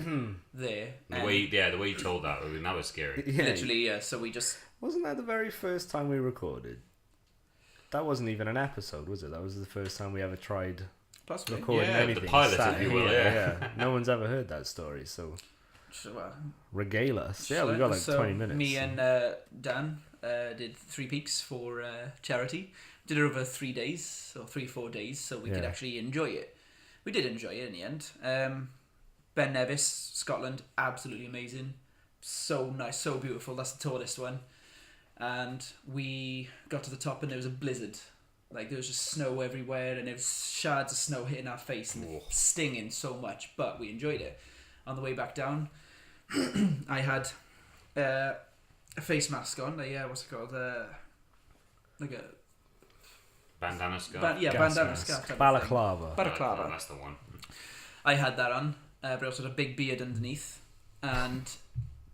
there. The way you told that, that was scary. Yeah. Literally, yeah. So we just Wasn't that the very first time we recorded? That wasn't even an episode, was it? That was the first time we ever tried possibly. recording Yeah, the anything. pilot, sat if you here, will, yeah. No one's ever heard that story, so regale us. Yeah, we got like so 20 minutes. Me and Dan did 3 Peaks for charity. Did it over 3 days or 3-4 days, so we could actually enjoy it. We did enjoy it in the end. Ben Nevis, Scotland, absolutely amazing. So nice, so beautiful. That's the tallest one. And we got to the top and there was a blizzard. Like there was just snow everywhere and there was shards of snow hitting our face and stinging so much, but we enjoyed it. On the way back down, I had a face mask on. What's it called? Like a bandana scarf. Bandana scarf. Balaclava. Oh, that's the one. I had that on, but I also had a big beard underneath, and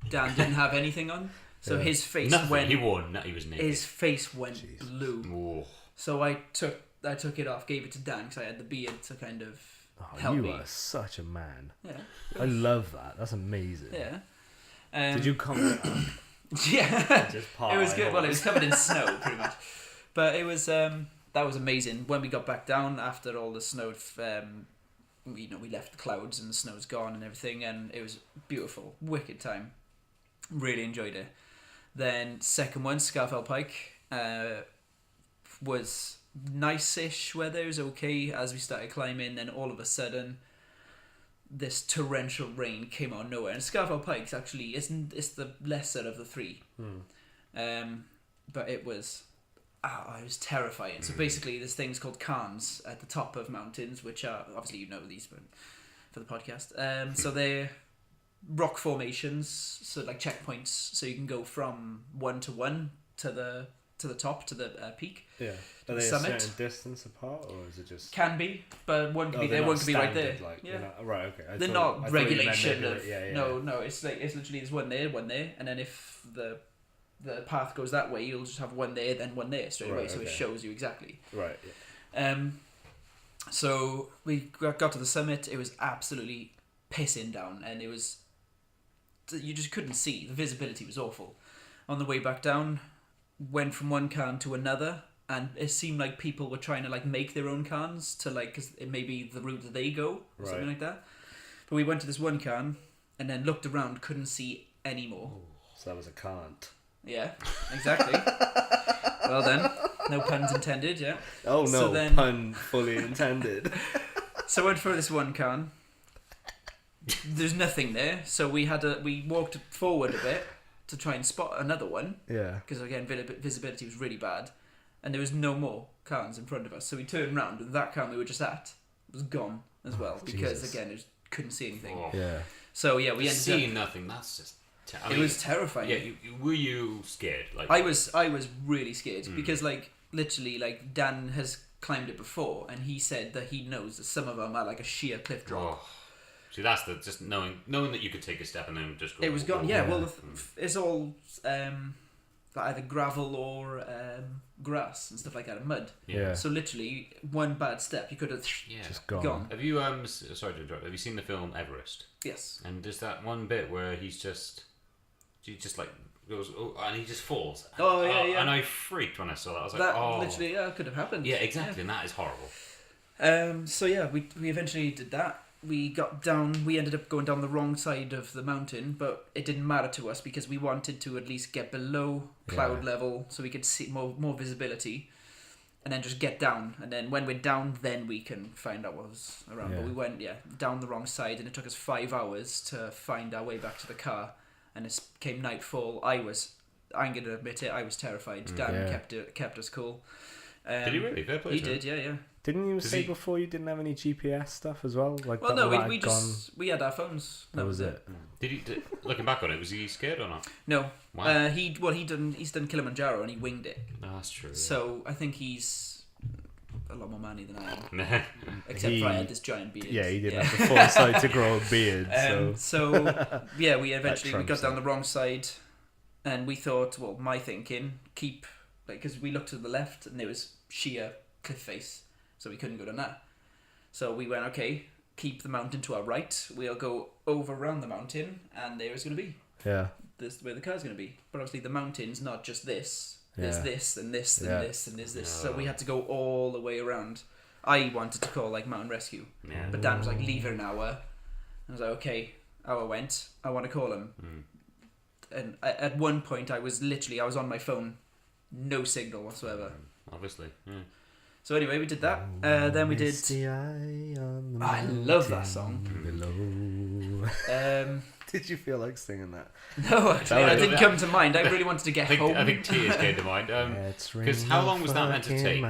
Dan didn't have anything on, so his face Nothing. He was naked. His face went blue. Whoa. So I took it off, gave it to Dan because I had the beard to kind of help you me. are such a man. Yeah. I love that. That's amazing. Yeah. Did you comment on Yeah. just It was good. Well, it was covered in snow pretty much, but it was that was amazing. When we got back down after all the snow, we left the clouds and the snow's gone and everything, and it was beautiful, wicked time. Really enjoyed it. Then second one, Scarfell Pike, was nice-ish weather. It was okay as we started climbing. Then all of a sudden, this torrential rain came out of nowhere. And Scarfell Pike's actually it's the lesser of the 3, but it was terrifying. So basically, there's things called cairns at the top of mountains, which are obviously you know these for the podcast. So they're rock formations, so like checkpoints, so you can go from 1 to 1 to the top, to the peak. Yeah. Are they summit. a certain distance apart, or is it just? Can be, but one could be there, one could be right there. Like, yeah. Right. Okay. They're not regulation of. Yeah. No. It's literally there's one there, and then if the path goes that way, you'll just have one there, then one there straight away. So it shows you exactly. Right. Yeah. So we got to the summit. It was absolutely pissing down, and it was. You just couldn't see. The visibility was awful. On the way back down, went from one cairn to another, and it seemed like people were trying to like make their own cairns to like, because it may be the route that they go or something like that. But we went to this one cairn and then looked around, couldn't see any more. So that was a can't. Yeah, exactly. Well then, no puns intended. Yeah. Oh no, so then, pun fully intended. So I went for this one cairn. There's nothing there, so we walked forward a bit to try and spot another one. Yeah. Because again, visibility was really bad, and there was no more cairns in front of us. So we turned round, and that cairn we were just at was gone as well, because Jesus. again, it couldn't see anything. Oh. Yeah. So yeah, we ended seeing up. nothing. That's just. It was terrifying. Yeah. Were you scared? Like I was really scared because like literally like Dan has climbed it before, and he said that he knows that some of them are like a sheer cliff drop. Oh. See, that's the just knowing that you could take a step and then just go. It was gone. Yeah, well, it's all either gravel or grass and stuff like that, and mud. Yeah. So literally, one bad step, you could have just gone. gone. Have you sorry to interrupt? Have you seen the film Everest? Yes. And there's that one bit where he just like goes, and he just falls. Oh yeah. And I freaked when I saw that. I was like, That literally could have happened. Yeah, exactly, and that is horrible. So yeah, we eventually did that. We got down. We ended up going down the wrong side of the mountain, but it didn't matter to us because we wanted to at least get below cloud level so we could see more visibility, and then just get down. And then when we're down, then we can find out what was around. But we went down the wrong side, and it took us 5 hours to find our way back to the car. And it came nightfall. I'm going to admit it. I was terrified. Dan kept us cool. Did he really? Fair play He to him. did. Yeah. Didn't you say before you didn't have any GPS stuff as well? Like, Well, no, we had our phones. That was it. Did looking back on it, was he scared or not? No. Wow. He's done Kilimanjaro and he winged it. No, that's true. Yeah. So I think he's a lot more manly than I am. Except for I had this giant beard. Yeah, he didn't have the foresight to grow a beard. So yeah, we got down the wrong side, and we thought, well, my thinking, because we looked to the left and there was sheer cliff face. So we couldn't go down that. So we went, okay, keep the mountain to our right. We'll go over around the mountain, and there it's going to be. Yeah. This is where the car's going to be. But obviously the mountain's not just this. There's this and this and this and there's this. So we had to go all the way around. I wanted to call like mountain rescue. Yeah. But Dan was like, leave it an hour. And I was like, okay. Hour went. I want to call him. and at one point I was on my phone, no signal whatsoever. Obviously. Yeah. So anyway, we did that. Then we did. I love that song. Below. Did you feel like singing that? No, actually, I didn't come to mind. I really wanted to get home. I think tears came to mind. Because how long was that meant to take?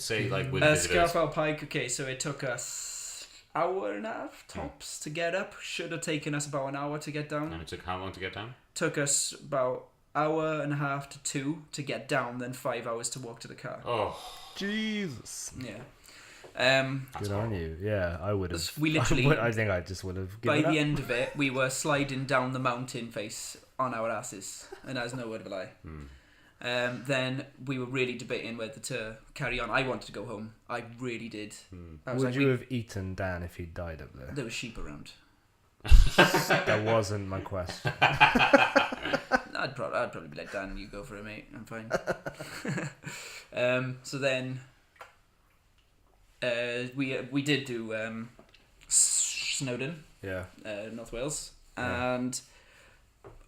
Say like with visitors. Scafell Pike. Okay, so it took us hour and a half tops to get up. Should have taken us about an hour to get down. And it took how long to get down? Took us about hour and a half to 2 to get down, then 5 hours to walk to the car. Oh, Jesus. Yeah. Good on you. Yeah, I would have. We literally. I think I just would have. By the end of it, we were sliding down the mountain face on our asses, and that's no word of a lie. Then we were really debating whether to carry on. I wanted to go home. I really did. I was Would you have eaten Dan if he died up there? There were sheep around. That wasn't my question. I'd probably be like, Dan, you go for it, mate. I'm fine. So then we did do Snowdon, North Wales, and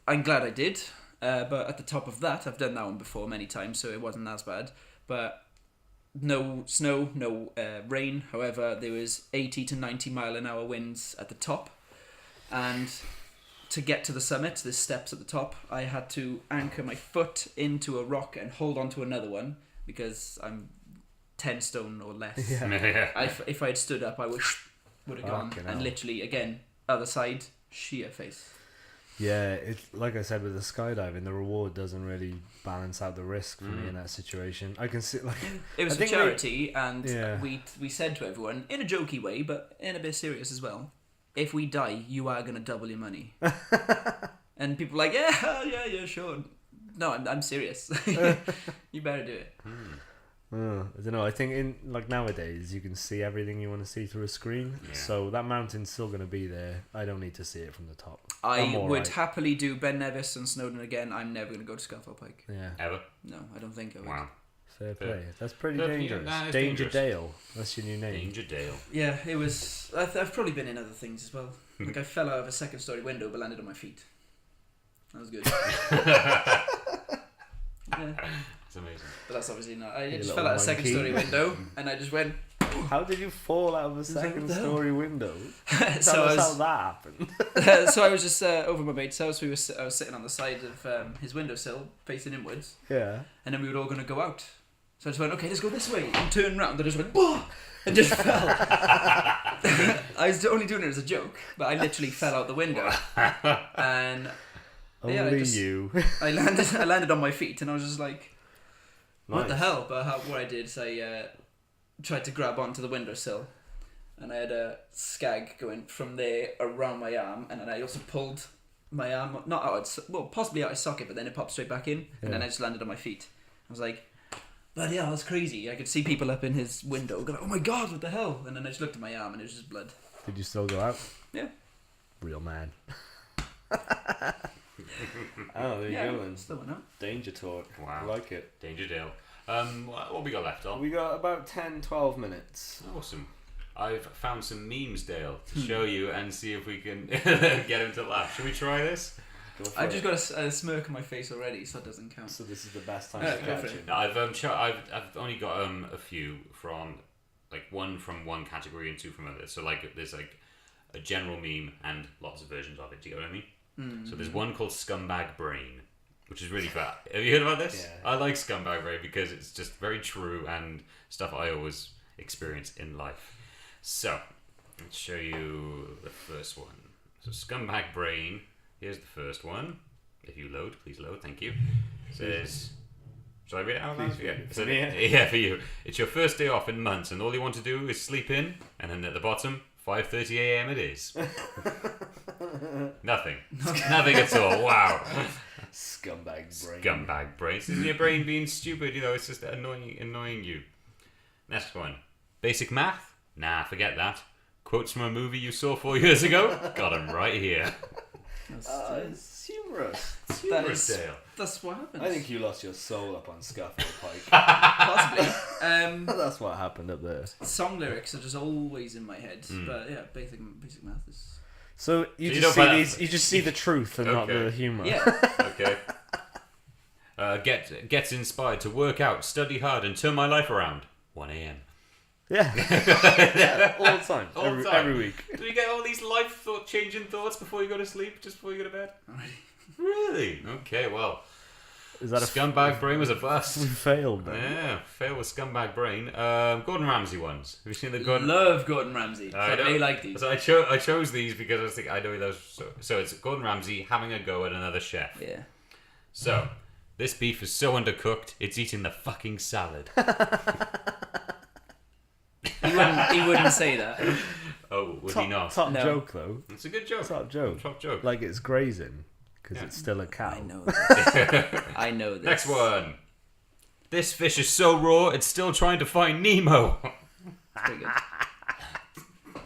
I'm glad I did. But at the top of that, I've done that one before many times, so it wasn't as bad. But no snow, no rain. However, there was 80 to 90 mile an hour winds at the top, and to get to the summit, there's steps at the top. I had to anchor my foot into a rock and hold on to another one because I'm 10 stone or less. If I had stood up, I would have gone. And literally, again, other side, sheer face. Yeah, it's like I said with the skydiving, the reward doesn't really balance out the risk for me in that situation. I can see it was for charity, and we said to everyone in a jokey way, but in a bit serious as well. If we die, you are gonna double your money. And people are like, yeah, sure. No, I'm serious. You better do it. I don't know. I think in nowadays you can see everything you want to see through a screen. Yeah. So that mountain's still going to be there. I don't need to see it from the top. I would happily do Ben Nevis and Snowdon again. I'm never going to go to Scafell Pike. Yeah. Ever? No, I don't think I would. Wow. Fair play. That's pretty dangerous. Danger Dale. That's your new name. Danger Dale. Yeah, it was. I've probably been in other things as well. Like I fell out of a second-story window but landed on my feet. That was good. Yeah. That's amazing. But that's obviously not. I just fell out of a second-story window and I just went. How did you fall out of a second-story window? Tell us how that happened. So I was just over my mate's house. I was sitting on the side of his windowsill, facing inwards. Yeah. And then we were all going to go out. So I just went, okay, let's go this way. And turned round and I just went, bah! And just fell. I was only doing it as a joke, but I literally fell out the window. And you. I landed on my feet and I was just like, what Nice. the hell? But what I did is I tried to grab onto the windowsill, and I had a skag going from there around my arm, and then I also pulled my arm possibly out of socket, but then it popped straight back in, and then I just landed on my feet. I was like, bloody hell, that's crazy. I could see people up in his window going, oh my god, what the hell? And then I just looked at my arm and it was just blood. Did you still go out? Yeah. Real man. Oh, there you go then. Still went out. Danger talk. Wow. I like it. Danger Dale. What we got left on? We got about 10-12 minutes. Awesome. I've found some memes, Dale, to show you and see if we can get him to laugh. Should we try this? I've just got a smirk on my face already, so it doesn't count. So this is the best time to catch it. No, I've only got a few from one from one category and two from others. So there's a general meme and lots of versions of it. Do you get what I mean? So there's one called Scumbag Brain, which is really fat. Have you heard about this? Yeah. I like Scumbag Brain because it's just very true and stuff I always experience in life. So let's show you the first one. So Scumbag Brain. Here's the first one. If you load, please load. Thank you. It says, shall I read it out loud? Yeah, for you. It's your first day off in months, and all you want to do is sleep in. And then at the bottom, 5:30 a.m. it is. Nothing at all. Wow. Scumbag brain. Scumbag brain. This isn't your brain being stupid. It's just annoying you. Next one. Basic math? Nah, forget that. Quotes from a movie you saw 4 years ago? Got them right here. It's humorous. It's humorous, Dale. That's what happens. I think you lost your soul up on Scaffold Pike. Possibly. That's what happened up there. Song lyrics are just always in my head. But yeah, basic math is... So you So you just don't see find these. You just see the truth and not Okay. the humor. Yeah. Okay. Gets inspired to work out, study hard, and turn my life around. 1 a.m. Yeah. Yeah, all the time. All the time. Every week. Do you get all these life-changing thoughts before you go to sleep, just before you go to bed? Really? Okay, well. Is that a Scumbag brain was a bust. We failed then. Yeah, fail with scumbag brain. Gordon Ramsay ones. Have you seen the Gordon? Love Gordon Ramsay. So I really like these. So I chose these because I was thinking I know those. So it's Gordon Ramsay having a go at another chef. Yeah. So this beef is so undercooked, it's eating the fucking salad. He wouldn't say that. Oh, would he not? Top No. joke though. It's a good joke. Top joke. Top joke. Like it's grazing because Yeah. it's still a cow. I know this. I know this. Next one. This fish is so raw, it's still trying to find Nemo. Pretty good.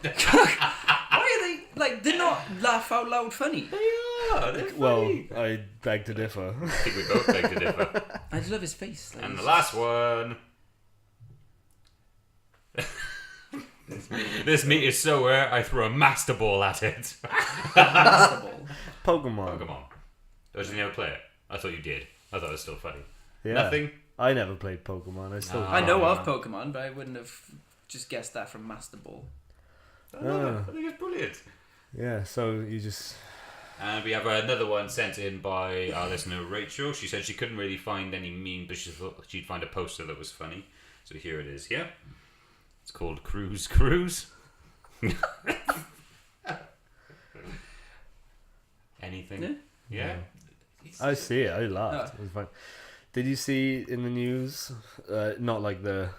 Why are they like? They're not laugh out loud funny. They're Well, funny. I beg to differ. I think we both beg to differ. I just love his face. Like, And the he's last one. This meat is so rare, I threw a master ball at it. just masterful. Pokemon. Oh, come on. Oh, did you never play it? I thought you did. I thought it was still funny. Yeah. Nothing? I never played Pokemon. I still. No. I know of Pokemon, but I wouldn't have just guessed that from Master Ball. I love it. I think it's brilliant. Yeah. So you just. And we have another one sent in by our listener Rachel. She said she couldn't really find any meme, but she thought she'd find a poster that was funny. So here it is here. It's called Cruise Cruise. Anything? Yeah? I see it. I laughed. Oh. It was fun. Did you see in the news? Not like the.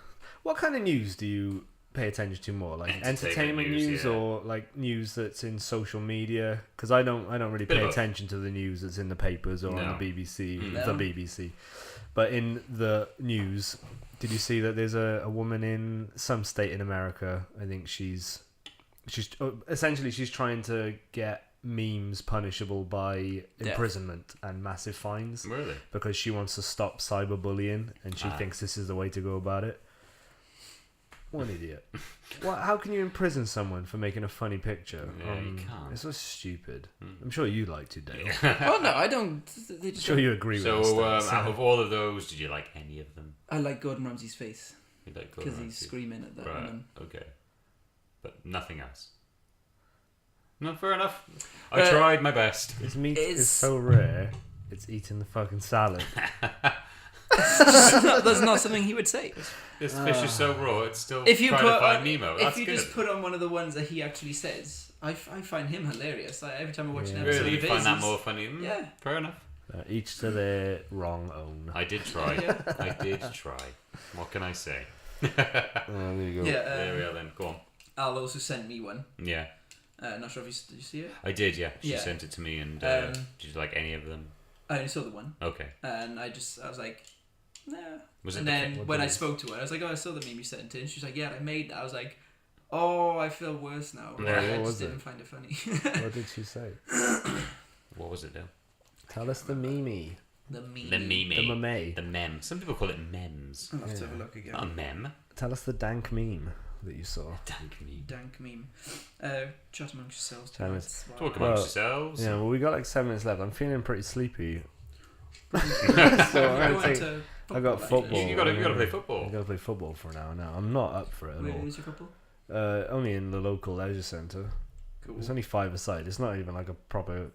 What kind of news do you pay attention to more? Like entertainment news yeah. or like news that's in social media? Because I don't really Bit pay of both. attention to the news that's in the papers or No. on the BBC. Mm. The No. BBC. But in the news, did you see that there's a woman in some state in America? I think she's essentially she's trying to get memes punishable by imprisonment and massive fines Really? because she wants to stop cyberbullying and she thinks this is the way to go about it. What an idiot. How can you imprison someone for making a funny picture? Yeah, you can't. It's so stupid. I'm sure you like to, Dale. Oh no, I don't. They I'm just sure you agree with us. So, Dale, so- out of all of those, did you like any of them? I like Gordon Ramsay's face You like because Gordon he's Ramsay? screaming at that Right, woman. okay. But nothing else? No, fair enough. I tried my best. This meat It's- is so rare, it's eating the fucking salad. That's not something he would say. This fish is so raw, it's still If you trying put to find on, Nemo. if That's you good. just put on one of the ones that he actually says, I find him hilarious. Like every time I watch an Yeah. episode Really? You of his, find that he's- more funny? Yeah. Fair enough. Each to their wrong own. I did try. Yeah. I did try. What can I say? There you go. Yeah, There we are then. Go on. Al also sent me one. Yeah. Not sure if did you see it? I did, yeah. She Yeah. sent it to me and Um, did you like any of them? I only saw the one, Okay. and I was like, nah. Was it And the then what when did I it- spoke to her, I was like, oh, I saw the meme you sent in. She's like, yeah, I made that. I was like, oh, I feel worse now. Yeah. I What was just it? didn't find it funny. What did she say? What was it though? Tell us the meme. The meme. The meme. The meme. The mem. Some people call it mems. I'll have to have a look again. Not a mem. Tell us the dank meme that you saw. Dank meme. Dank meme. Chat amongst yourselves. Tell us. That's why- Talk Well, amongst yourselves. Yeah, well, we got like 7 minutes left. I'm feeling pretty sleepy. so We're I'm going gonna take. to I got football, football. You gotta play I football. gotta play football for now. No, I'm not up for it at Where all. is your football? Only in the local leisure centre. Cool. It's only 5-a-side. It's not even like a proper,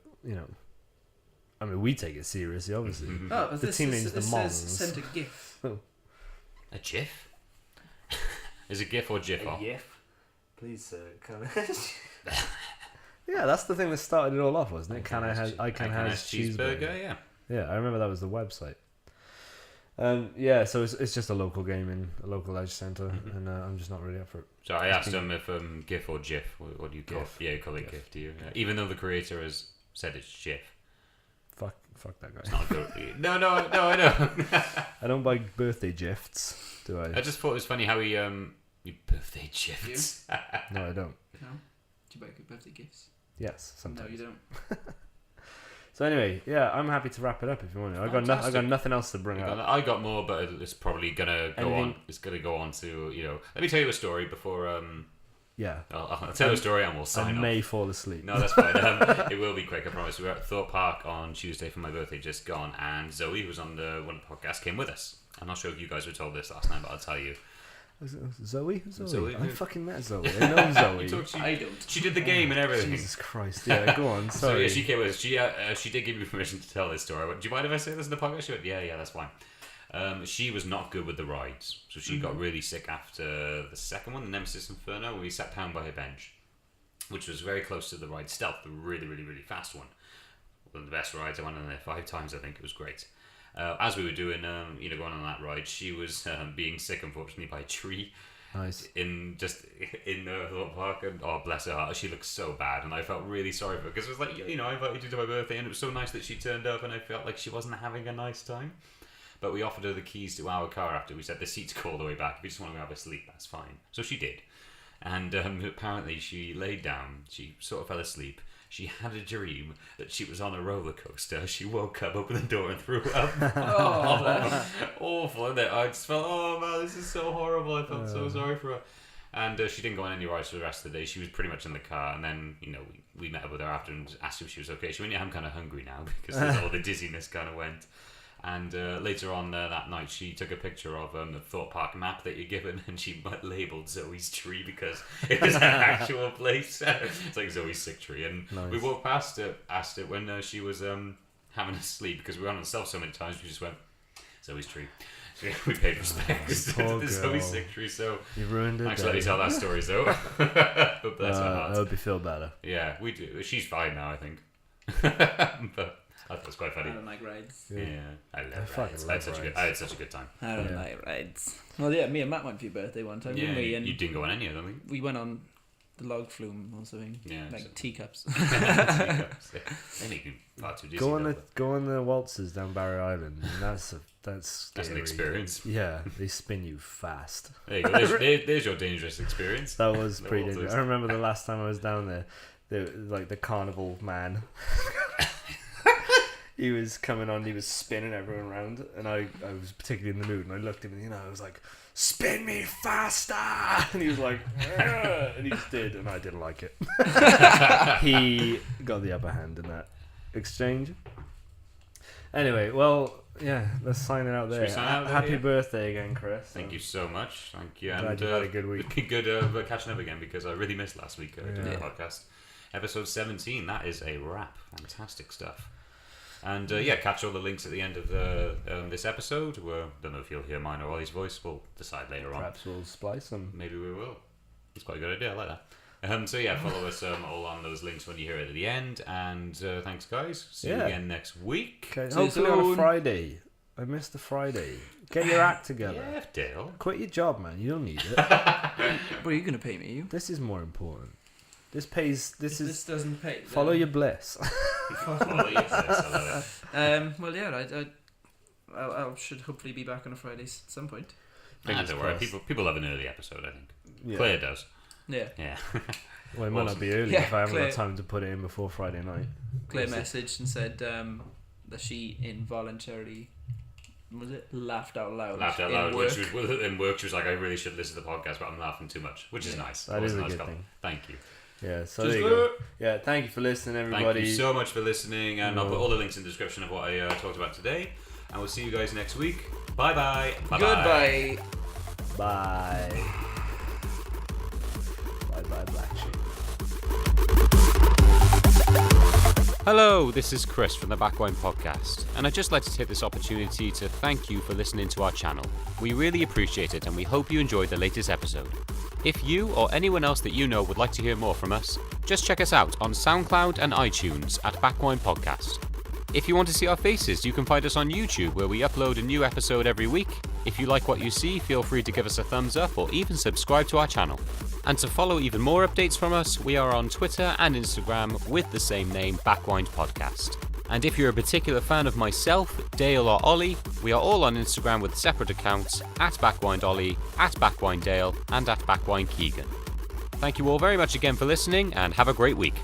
I mean, we take it seriously, obviously. Mhm. Oh, but The this team is, name's the this says Mongs. sent a GIF. A GIF? Is it GIF or GIF off? Please, sir. Yeah, that's the thing that started it all off, wasn't it? I can has cheeseburger. Yeah. Yeah, I remember that was the website. Yeah, so it's just a local game in a local leisure centre, and I'm just not really up for it. So I asked him if GIF or GIF. What do you call GIF. it? Yeah, you call it GIF. GIF, do you? Yeah. Even though the creator has said it's GIF. Fuck that guy. It's not good. No, I know. I don't buy birthday gifts, do I? I just thought it was funny how he birthday gifts. No, I don't. No? Do you buy good birthday gifts? Yes, sometimes. No, you don't. So anyway, yeah, I'm happy to wrap it up if you want to. I got Fantastic. nothing else to bring up. I got more, but it's probably gonna go on. Anything? It's gonna go on to Let me tell you a story before Yeah. I'll tell a story and we'll sign I off. may fall asleep. No, that's fine. It will be quick, I promise. We were at Thorpe Park on Tuesday for my birthday, just gone, and Zoe, who was on the one podcast, came with us. I'm not sure if you guys were told this last night, but I'll tell you. Zoe? Zoe? I fucking met Zoe. I know Zoe. I don't. She did the game and everything. Jesus Christ. Yeah, go on. So Sorry. yeah, she came with us. She did give me permission to tell this story. I went, do you mind if I say this in the podcast? She went, yeah, that's fine. She was not good with the rides, so she got really sick after the second one, the Nemesis Inferno, where we sat down by her bench, which was very close to the ride Stealth, the really, really, really fast one. One of the best rides. I went on there 5 times, I think. It was great. As we were doing, going on that ride, she was being sick, unfortunately, by a tree. Nice. In the Thorpe Park, and oh bless her heart, she looked so bad, and I felt really sorry for her because it was like, I invited you to my birthday, and it was so nice that she turned up, and I felt like she wasn't having a nice time. But we offered her the keys to our car after. We said the seats go all the way back. If you just want to have a sleep, that's fine. So she did, and apparently she laid down. She sort of fell asleep. She had a dream that she was on a roller coaster. She woke up, opened the door, and threw up. Awful, isn't it? I just felt, oh man, this is so horrible. I felt so sorry for her. And she didn't go on any rides for the rest of the day. She was pretty much in the car. And then, we met up with her after and asked if she was okay. She went, yeah, I'm kind of hungry now because all the dizziness kind of went. And later on that night, she took a picture of the Thorpe Park map that you're given, and she labelled Zoe's tree because it was an actual place. It's like Zoe's sick tree. And Nice. we walked past it when she was having a sleep, because we were on herself so many times, we just went, Zoe's tree. So we paid respects to the Zoe's sick tree. So You ruined it. thanks for letting me tell that story, Zoe. But bless her I heart. hope you feel better. Yeah, we do. She's fine now, I think. But I thought it was quite funny. I don't like rides. Yeah, I love fucking rides. love I had such a good time. I don't Yeah. like rides. Well, yeah, me and Matt went for your birthday one time, Yeah, didn't we? And you didn't go on any of them. we went on the log flume or something. Yeah, Like so- teacups. They make you far too dizzy. Go on though, the but go on the waltzes down Barry Island. And that's that's an scary. experience. Yeah, they spin you fast. There you go. There's your dangerous experience. That was The pretty waltzes. dangerous. I remember the last time I was down there, the carnival man. He was coming on, he was spinning everyone around, and I was particularly in the mood, and I looked at him, and I was like, spin me faster! And he was like, "Ugh," and he just did, and I didn't like it. He got the upper hand in that exchange. Anyway, well, yeah, let's sign it out there. we sign out there, Happy yeah? birthday again, Chris. Thank you so much. Thank you. Glad And you had a good week. It'd be good catching up again, because I really missed last week doing the Yeah. podcast. Episode 17, that is a wrap. Fantastic stuff. And catch all the links at the end of this episode. Don't know if you'll hear mine or Ollie's voice. We'll decide later on. Perhaps we'll splice them. Maybe we will. It's quite a good idea. I like that. Follow us all on those links when you hear it at the end. And thanks, guys. See you Yeah. again next week. Okay, See you hopefully on a soon. Friday. I missed the Friday. Get your act together. Yeah, Dale. Quit your job, man. You don't need it. What are you going to pay me? You? This is more important. This pays. This is. This doesn't pay. Follow your bliss. Follow your bliss, I love it. Well, yeah, I should hopefully be back on a Friday at some point. Fingers Don't worry. crossed. People love an early episode, I think. Yeah. Claire does. Yeah. Yeah. Well, it might not Awesome. be early Yeah, if I haven't Claire. got time to put it in before Friday night. Claire messaged and said that she involuntarily laughed out loud. Laughed out in loud when work. she was in work. She was like, I really should listen to the podcast, but I'm laughing too much, which is nice. That Always is a nice good comment. thing. Thank you. Yeah, so Just there you go. Yeah, thank you for listening, everybody. Thank you so much for listening, and I'll put all the links in the description of what I talked about today. And we'll see you guys next week. Bye bye. Goodbye. Bye. Bye bye, Black Sheep. Hello, this is Chris from the Backwine Podcast, and I'd just like to take this opportunity to thank you for listening to our channel. We really appreciate it, and we hope you enjoyed the latest episode. If you or anyone else that you know would like to hear more from us, just check us out on SoundCloud and iTunes at Backwine Podcast. If you want to see our faces, you can find us on YouTube, where we upload a new episode every week. If you like what you see, feel free to give us a thumbs up or even subscribe to our channel. And to follow even more updates from us, we are on Twitter and Instagram with the same name, Backwine Podcast. And if you're a particular fan of myself, Dale or Ollie, we are all on Instagram with separate accounts, at Backwine Ollie, at Backwine Dale, and at Backwine Keegan. Thank you all very much again for listening, and have a great week.